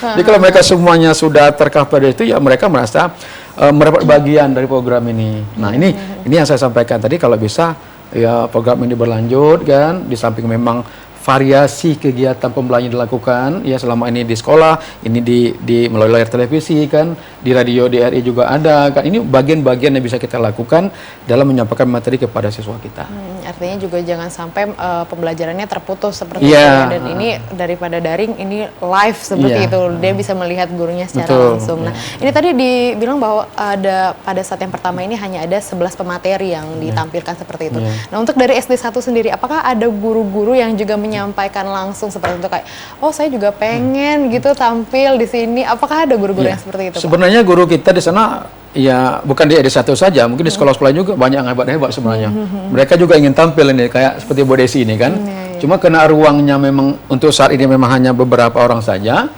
Jadi kalau mereka semuanya sudah tercover itu, ya mereka merasa mendapat bagian dari program ini. Nah ini yang saya sampaikan tadi, kalau bisa ya program ini berlanjut kan, di samping memang variasi kegiatan pembelajaran dilakukan ya selama ini di sekolah, ini di melalui layar televisi kan, di radio di RI juga ada kan. Ini bagian-bagian yang bisa kita lakukan dalam menyampaikan materi kepada siswa kita. Artinya juga jangan sampai pembelajarannya terputus seperti itu ya. Dan ini daripada daring, ini live seperti itu, dia bisa melihat gurunya secara langsung. Nah ini tadi dibilang bahwa ada pada saat yang pertama ini hanya ada 11 pemateri yang ditampilkan seperti itu. Nah untuk dari SD 1 sendiri, apakah ada guru-guru yang juga menyampaikan langsung seperti itu, kayak oh saya juga pengen gitu tampil di sini? Apakah ada guru-guru yang seperti itu? Sebenarnya guru kita di sana ya bukan di SD 1 saja, mungkin di sekolah-sekolah juga banyak yang hebat-hebat sebenarnya. Mereka juga ingin tampil ini kayak seperti Bu Desi ini kan. Cuma karena ruangnya memang untuk saat ini memang hanya beberapa orang saja,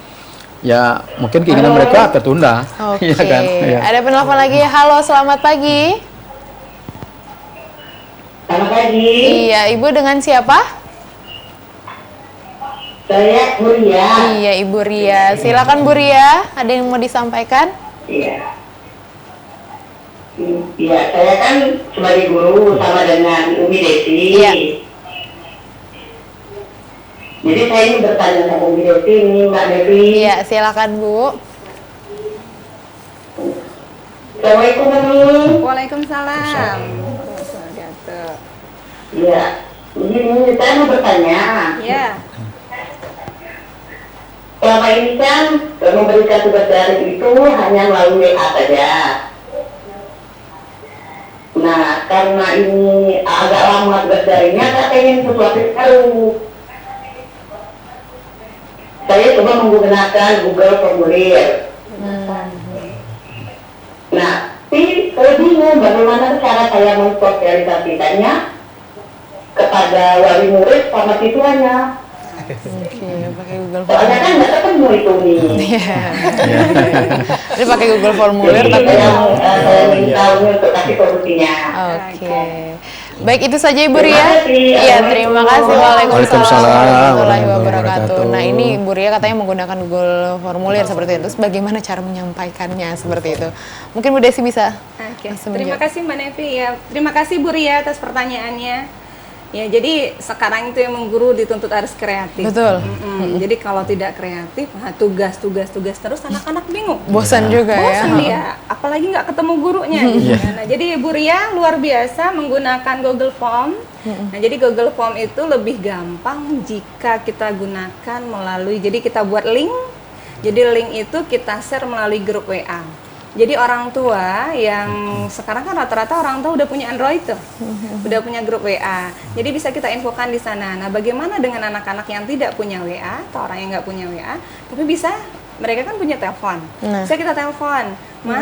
ya mungkin keinginan mereka tertunda. Oke. Ya kan? Ya. Ada penelpon lagi. Halo, selamat pagi. Selamat pagi. Iya, Ibu dengan siapa? Saya Ria. Iya, Ibu Ria. Silakan Bu Ria, ada yang mau disampaikan? Iya. Iya, saya kan sebagai guru sama dengan Umi Desi. Iya. Jadi saya ini bertanya sama Umi Desi ini, Mbak Devi. Iya, silakan Bu. Assalamualaikum Umi. Waalaikumsalam. Iya. Begini, saya mau bertanya. Ya. Selama ini kan memberikan tugas daring itu hanya melalui WA saja. Nah, karena ini agak lama tugas daringnya, saya pengen sesuatu yang baru. Saya coba menggunakan Google Formulir. Nah, tapi saya bingung bagaimana cara saya mensosialisasikannya kepada wali murid sama siswanya. Oke, pakai Google Soalnya kan nggak ketemu itu nih. Iya. Jadi pakai Google Formulir Jadi tapi saya minta untuk kasih solusinya. oke. Baik, itu saja Ibu Terima Ria. kasih. Iya, terima kasih. Waalaikumsalam Waalaikumsalam warahmatullahi wabarakatuh. wabarakatuh. Nah, ini Ibu Ria katanya menggunakan Google Formulir seperti itu. Terus bagaimana cara menyampaikannya seperti itu? Mungkin Bu Desi bisa Oke, langsung terima menjawab. kasih Mbak Nevi ya. Terima kasih Bu Ria atas pertanyaannya. Ya, jadi sekarang itu yang mengguru dituntut harus kreatif. Betul. Jadi kalau tidak kreatif, tugas terus anak-anak bingung. Bosan juga ya. Bosan dia, apalagi nggak ketemu gurunya. Gitu. Nah, jadi Bu Ria luar biasa menggunakan Google Form. Nah, jadi Google Form itu lebih gampang jika kita gunakan melalui, jadi kita buat link. Jadi link itu kita share melalui grup WA. Jadi orang tua yang sekarang kan rata-rata orang tua udah punya Android tuh, udah punya grup WA. Jadi bisa kita infokan di sana. Nah, bagaimana dengan anak-anak yang tidak punya WA atau orang yang nggak punya WA, tapi bisa mereka kan punya telepon. Bisa kita telepon,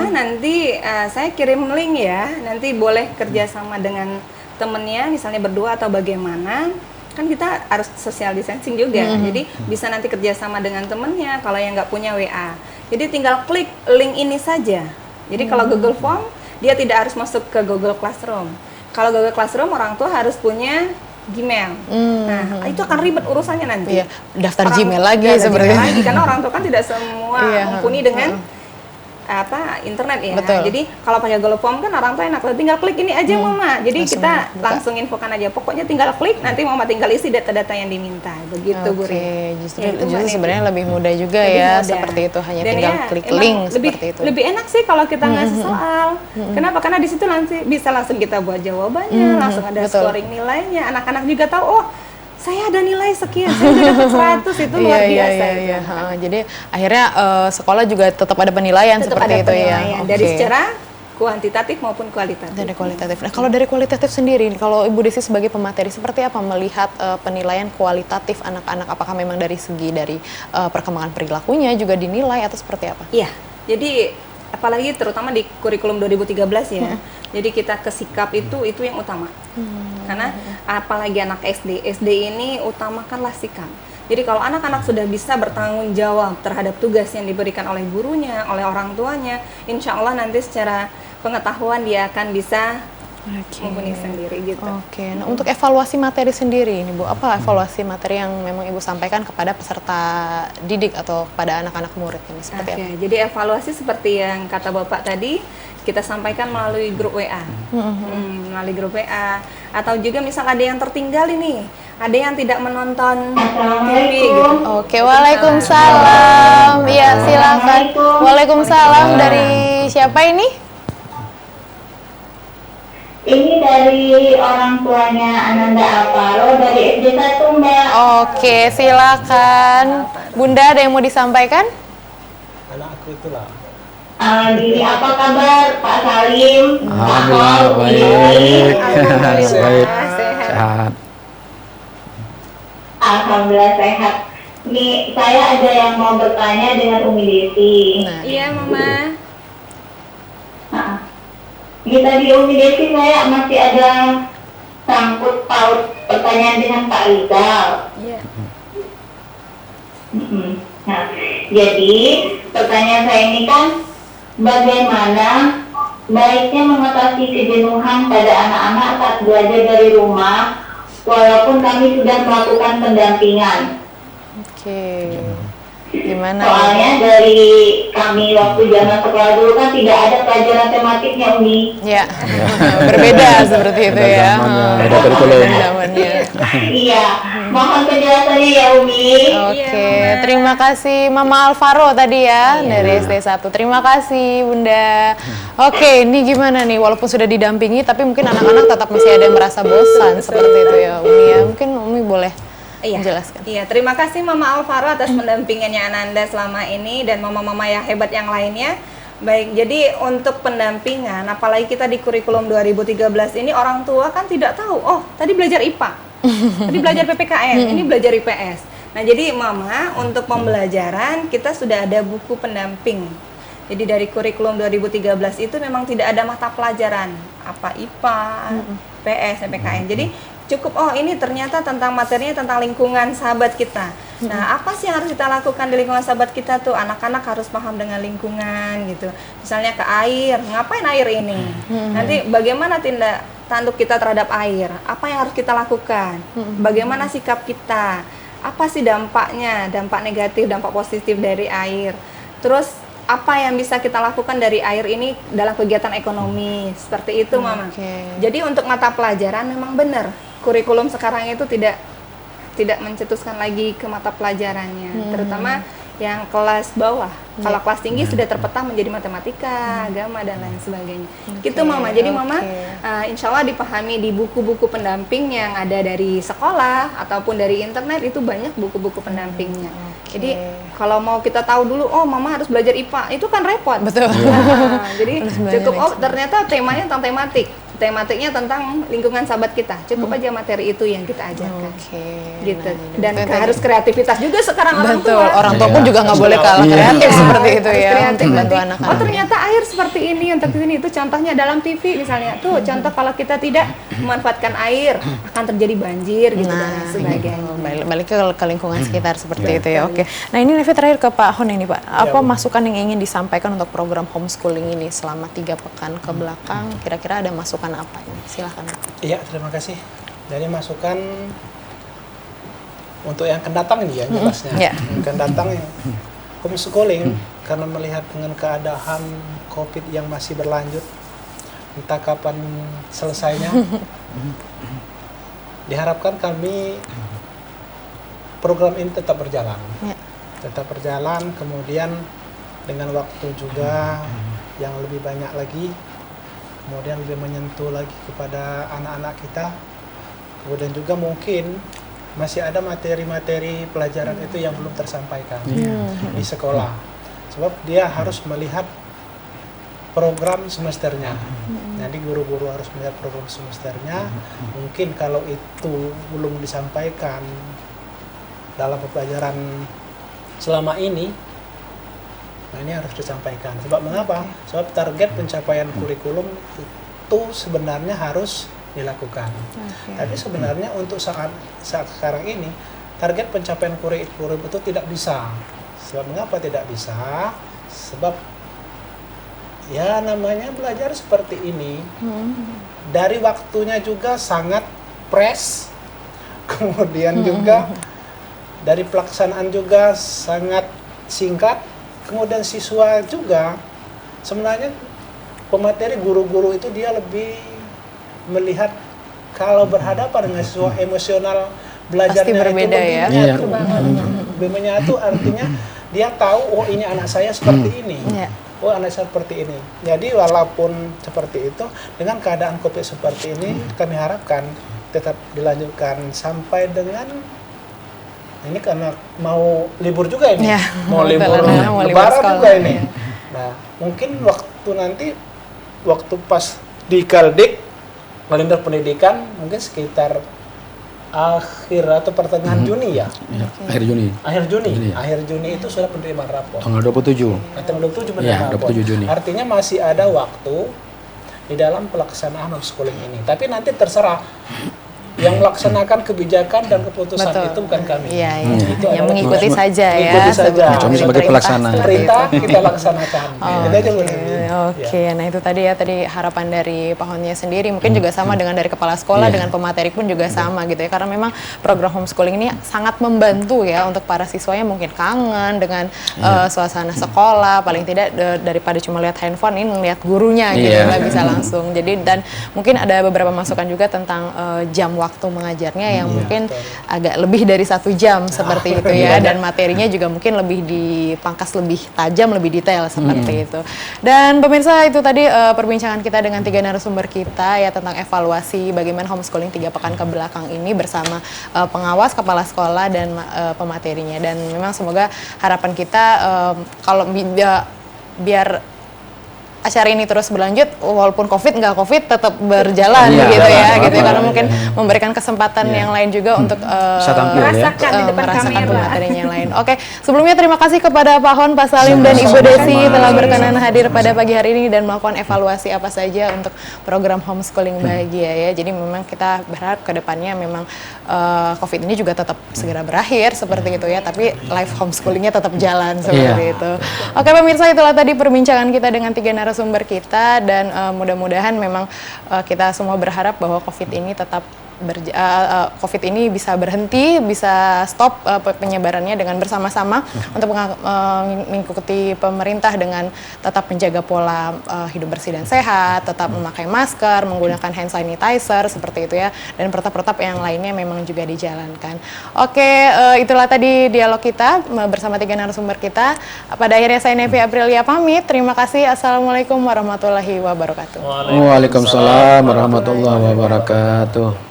nanti saya kirim link ya, nanti boleh kerjasama dengan temennya, misalnya berdua atau bagaimana. Kan kita harus social distancing juga, jadi bisa nanti kerjasama dengan temennya kalau yang nggak punya WA. Jadi tinggal klik link ini saja. Jadi kalau Google Form, dia tidak harus masuk ke Google Classroom. Kalau Google Classroom, orang tua harus punya Gmail. Nah, itu akan ribet urusannya nanti. Iya, daftar Gmail lagi sebenarnya. Karena orang tua kan tidak semua Iya, mumpuni dengan internet ya. Betul. Jadi kalau pakai Google Form kan orang tua enak, tinggal klik ini aja Mama. Jadi Langsung kita buka. langsung infokan aja. Pokoknya tinggal klik, nanti Mama tinggal isi data-data yang diminta. Begitu Bu Ria. Oke, justru, Ya, itu Mbak justru Nevi. sebenarnya lebih mudah juga Lebih ya, mudah. seperti itu hanya Dan tinggal ya, klik emang link lebih, seperti itu. lebih enak sih kalau kita ngasih soal. Kenapa? Karena di situ nanti bisa langsung kita buat jawabannya, langsung ada betul. scoring nilainya. Anak-anak juga tahu, oh saya ada nilai sekian, saya udah dapat 100, itu luar biasa. itu. Iya. Jadi akhirnya sekolah juga tetap ada penilaian Tetap seperti ada itu penilaian ya. dari Oke. secara kuantitatif maupun kualitatif. Dari kualitatif. Nah, kalau dari kualitatif sendiri, kalau Ibu Desi sebagai pemateri, seperti apa melihat penilaian kualitatif anak-anak? Apakah memang dari segi dari perkembangan perilakunya juga dinilai atau seperti apa? Iya, jadi apalagi terutama di kurikulum 2013 ya. Jadi kita ke sikap itu yang utama. Karena apalagi anak SD ini utamakanlah sikap. Jadi kalau anak-anak sudah bisa bertanggung jawab terhadap tugas yang diberikan oleh gurunya, oleh orang tuanya, insya Allah nanti secara pengetahuan dia akan bisa mumpuni sendiri gitu. Oke, nah untuk evaluasi materi sendiri ini Bu, apa evaluasi materi yang memang Ibu sampaikan kepada peserta didik atau kepada anak-anak murid ini seperti apa? Oke, jadi evaluasi seperti yang kata Bapak tadi, kita sampaikan melalui grup WA. Melalui grup WA. Atau juga misal ada yang tertinggal ini, ada yang tidak menonton TV gitu. Oke, waalaikumsalam. Iya, silakan. Waalaikumsalam. Dari siapa ini? Ini dari orang tuanya Ananda Alvaro dari SD 1 Mbak. Oke, silakan. Bunda, ada yang mau disampaikan? Anak aku itulah. Dini, apa kabar Pak Salim? Alhamdulillah Pak Hol, baik. Alhamdulillah, Baik. sehat. Sehat. Alhamdulillah sehat. Nih, saya ada yang mau bertanya dengan Umi Desi. Iya, Mama. Nah, di tadi Umi Desi saya masih ada sangkut paut pertanyaan dengan Pak Rizal. Iya. Nah, jadi pertanyaan saya ini kan, bagaimana baiknya mengatasi kejenuhan pada anak-anak saat belajar dari rumah, walaupun kami sudah melakukan pendampingan. Oke. Gimana? Soalnya dari kami waktu zaman sekolah dulu kan tidak ada pelajaran tematiknya, Umi. Ya, berbeda seperti itu Beda ya. zamannya, beda kurikulum. Zamannya. Iya, mohon penjelasannya ya Umi. Oke, terima kasih Mama Alvaro tadi ya dari SD1. Terima kasih Bunda. Oke, ini gimana nih? Walaupun sudah didampingi, tapi mungkin anak-anak tetap masih ada yang merasa bosan seperti itu ya Umi ya. Mungkin Umi boleh menjelaskan. Iya, terima kasih Mama Alvaro atas pendampingannya Ananda selama ini dan mama-mama yang hebat yang lainnya. Baik, jadi untuk pendampingan, apalagi kita di kurikulum 2013 ini orang tua kan tidak tahu, oh tadi belajar IPA, tadi belajar PPKN, ini belajar IPS. Nah jadi Mama, untuk pembelajaran kita sudah ada buku pendamping. Jadi dari kurikulum 2013 itu memang tidak ada mata pelajaran, apa IPA, PS, PPKN. Jadi cukup, oh ini ternyata tentang materinya tentang lingkungan sahabat kita. Nah, apa sih yang harus kita lakukan di lingkungan sahabat kita tuh? Anak-anak harus paham dengan lingkungan gitu. Misalnya ke air, ngapain air ini? Nanti bagaimana tindak tanduk kita terhadap air? Apa yang harus kita lakukan? Bagaimana sikap kita? Apa sih dampaknya? Dampak negatif, dampak positif dari air. Terus apa yang bisa kita lakukan dari air ini dalam kegiatan ekonomi? Seperti itu, Mama. Jadi untuk mata pelajaran memang benar. Kurikulum sekarang itu tidak mencetuskan lagi ke mata pelajarannya, terutama yang kelas bawah. Kalau kelas tinggi sudah terpetah menjadi matematika, agama dan lain sebagainya. Gitu Mama. Jadi Mama, insya Allah dipahami di buku-buku pendamping yang ada dari sekolah ataupun dari internet itu banyak buku-buku pendampingnya. Jadi kalau mau kita tahu dulu, oh Mama harus belajar IPA, itu kan repot. Betul. Jadi cukup, oh ternyata temanya tentang tematiknya tentang lingkungan sahabat kita, cukup aja materi itu yang kita ajarkan. Gitu. Dan harus kreativitas juga sekarang orang tua. Orang tua pun juga nggak boleh kalah kreatif seperti itu ya. Kreatif Bantu anak-anak. Oh ternyata air seperti ini, untuk ini itu contohnya dalam TV misalnya. Tuh contoh kalau kita tidak memanfaatkan air akan terjadi banjir gitu dan lain sebagainya. Balik ke lingkungan sekitar seperti itu ya. Oke. Nah ini Nevi terakhir ke Pak Hon ini Pak. Apa masukan yang ingin disampaikan untuk program homeschooling ini selama 3 pekan ke belakang? Kira-kira ada masukan apa ini? Silahkan. Iya, terima kasih. Jadi masukan untuk yang akan datang ini ya jelasnya. Yang akan datang yang homeschooling karena melihat dengan keadaan COVID yang masih berlanjut, entah kapan selesainya. Diharapkan kami program ini tetap berjalan. Tetap berjalan, kemudian dengan waktu juga yang lebih banyak lagi, kemudian lebih menyentuh lagi kepada anak-anak kita. Kemudian juga mungkin masih ada materi-materi pelajaran itu yang belum tersampaikan di sekolah. Sebab dia harus melihat program semesternya. Jadi guru-guru harus melihat program semesternya. Mungkin kalau itu belum disampaikan dalam pembelajaran selama ini, nah ini harus disampaikan. Sebab mengapa? Sebab target pencapaian kurikulum itu sebenarnya harus dilakukan. Tapi sebenarnya untuk saat sekarang ini target pencapaian kurikulum itu tidak bisa. Sebab mengapa tidak bisa? Sebab ya namanya belajar seperti ini. Dari waktunya juga sangat press. Kemudian juga dari pelaksanaan juga sangat singkat. Kemudian siswa juga sebenarnya pemateri guru-guru itu dia lebih melihat kalau berhadapan dengan siswa emosional belajarnya pasti berbeda itu menyatu banget. Lebih menyatu artinya dia tahu oh ini anak saya seperti ini. Oh anak saya seperti ini. Jadi walaupun seperti itu dengan keadaan COVID seperti ini kami harapkan tetap dilanjutkan sampai dengan ini karena mau libur juga ini, mau libur lebaran juga ini. Nah, mungkin waktu nanti, waktu pas di Kaldik, kalender pendidikan, mungkin sekitar akhir atau pertengahan Juni ya. Akhir Juni. Akhir Juni itu sudah penerimaan rapor. Tanggal 27. Tanggal 27 penerimaan rapor. 27 Juni. Artinya masih ada waktu di dalam pelaksanaan homeschooling ini. Tapi nanti terserah. Yang melaksanakan kebijakan dan keputusan itu bukan kami. Itu yang mengikuti saja ya. Mengikuti saja. Kami sebagai pelaksana. Perintah kita laksanakan. Itu aja boleh. Oke, nah itu tadi harapan dari Pak Honnya sendiri, mungkin juga sama dengan dari kepala sekolah, dengan pemateri pun juga sama gitu ya, karena memang program homeschooling ini sangat membantu ya untuk para siswanya, mungkin kangen dengan suasana sekolah, paling tidak daripada cuma lihat handphone, ini melihat gurunya gitu ya, bisa langsung. Jadi dan mungkin ada beberapa masukan juga tentang jam waktu mengajarnya yang mungkin agak lebih dari 1 jam seperti itu ya, dan materinya juga mungkin lebih dipangkas, lebih tajam, lebih detail seperti itu. Dan pemirsa, itu tadi perbincangan kita dengan 3 narasumber kita ya tentang evaluasi bagaimana homeschooling 3 pekan ke belakang ini bersama pengawas, kepala sekolah, dan pematerinya. Dan memang semoga harapan kita kalau biar acara ini terus berlanjut, walaupun COVID nggak COVID tetap berjalan gitu ya, karena mungkin memberikan kesempatan yang lain juga untuk merasakan di depan pematerinya yang lain. Oke, sebelumnya terima kasih kepada Pak Hon, Pak Salim, dan Ibu Desi telah berkenan hadir pada pagi hari ini dan melakukan evaluasi apa saja untuk program homeschooling bahagia ya. Jadi memang kita berharap ke depannya memang COVID ini juga tetap segera berakhir seperti itu ya, tapi live homeschoolingnya tetap jalan seperti itu. Oke pemirsa, itulah tadi perbincangan kita dengan 3 narasumber kita, dan mudah-mudahan memang kita semua berharap bahwa COVID ini tetap COVID ini bisa berhenti, bisa stop penyebarannya dengan bersama-sama untuk mengikuti pemerintah dengan tetap menjaga pola hidup bersih dan sehat, tetap memakai masker, menggunakan hand sanitizer seperti itu ya, dan protap-protap yang lainnya memang juga dijalankan. Oke, itulah tadi dialog kita bersama 3 narasumber kita. Pada akhirnya saya Nevi Aprilia pamit. Terima kasih. Assalamualaikum warahmatullahi wabarakatuh. Waalaikumsalam warahmatullahi wabarakatuh.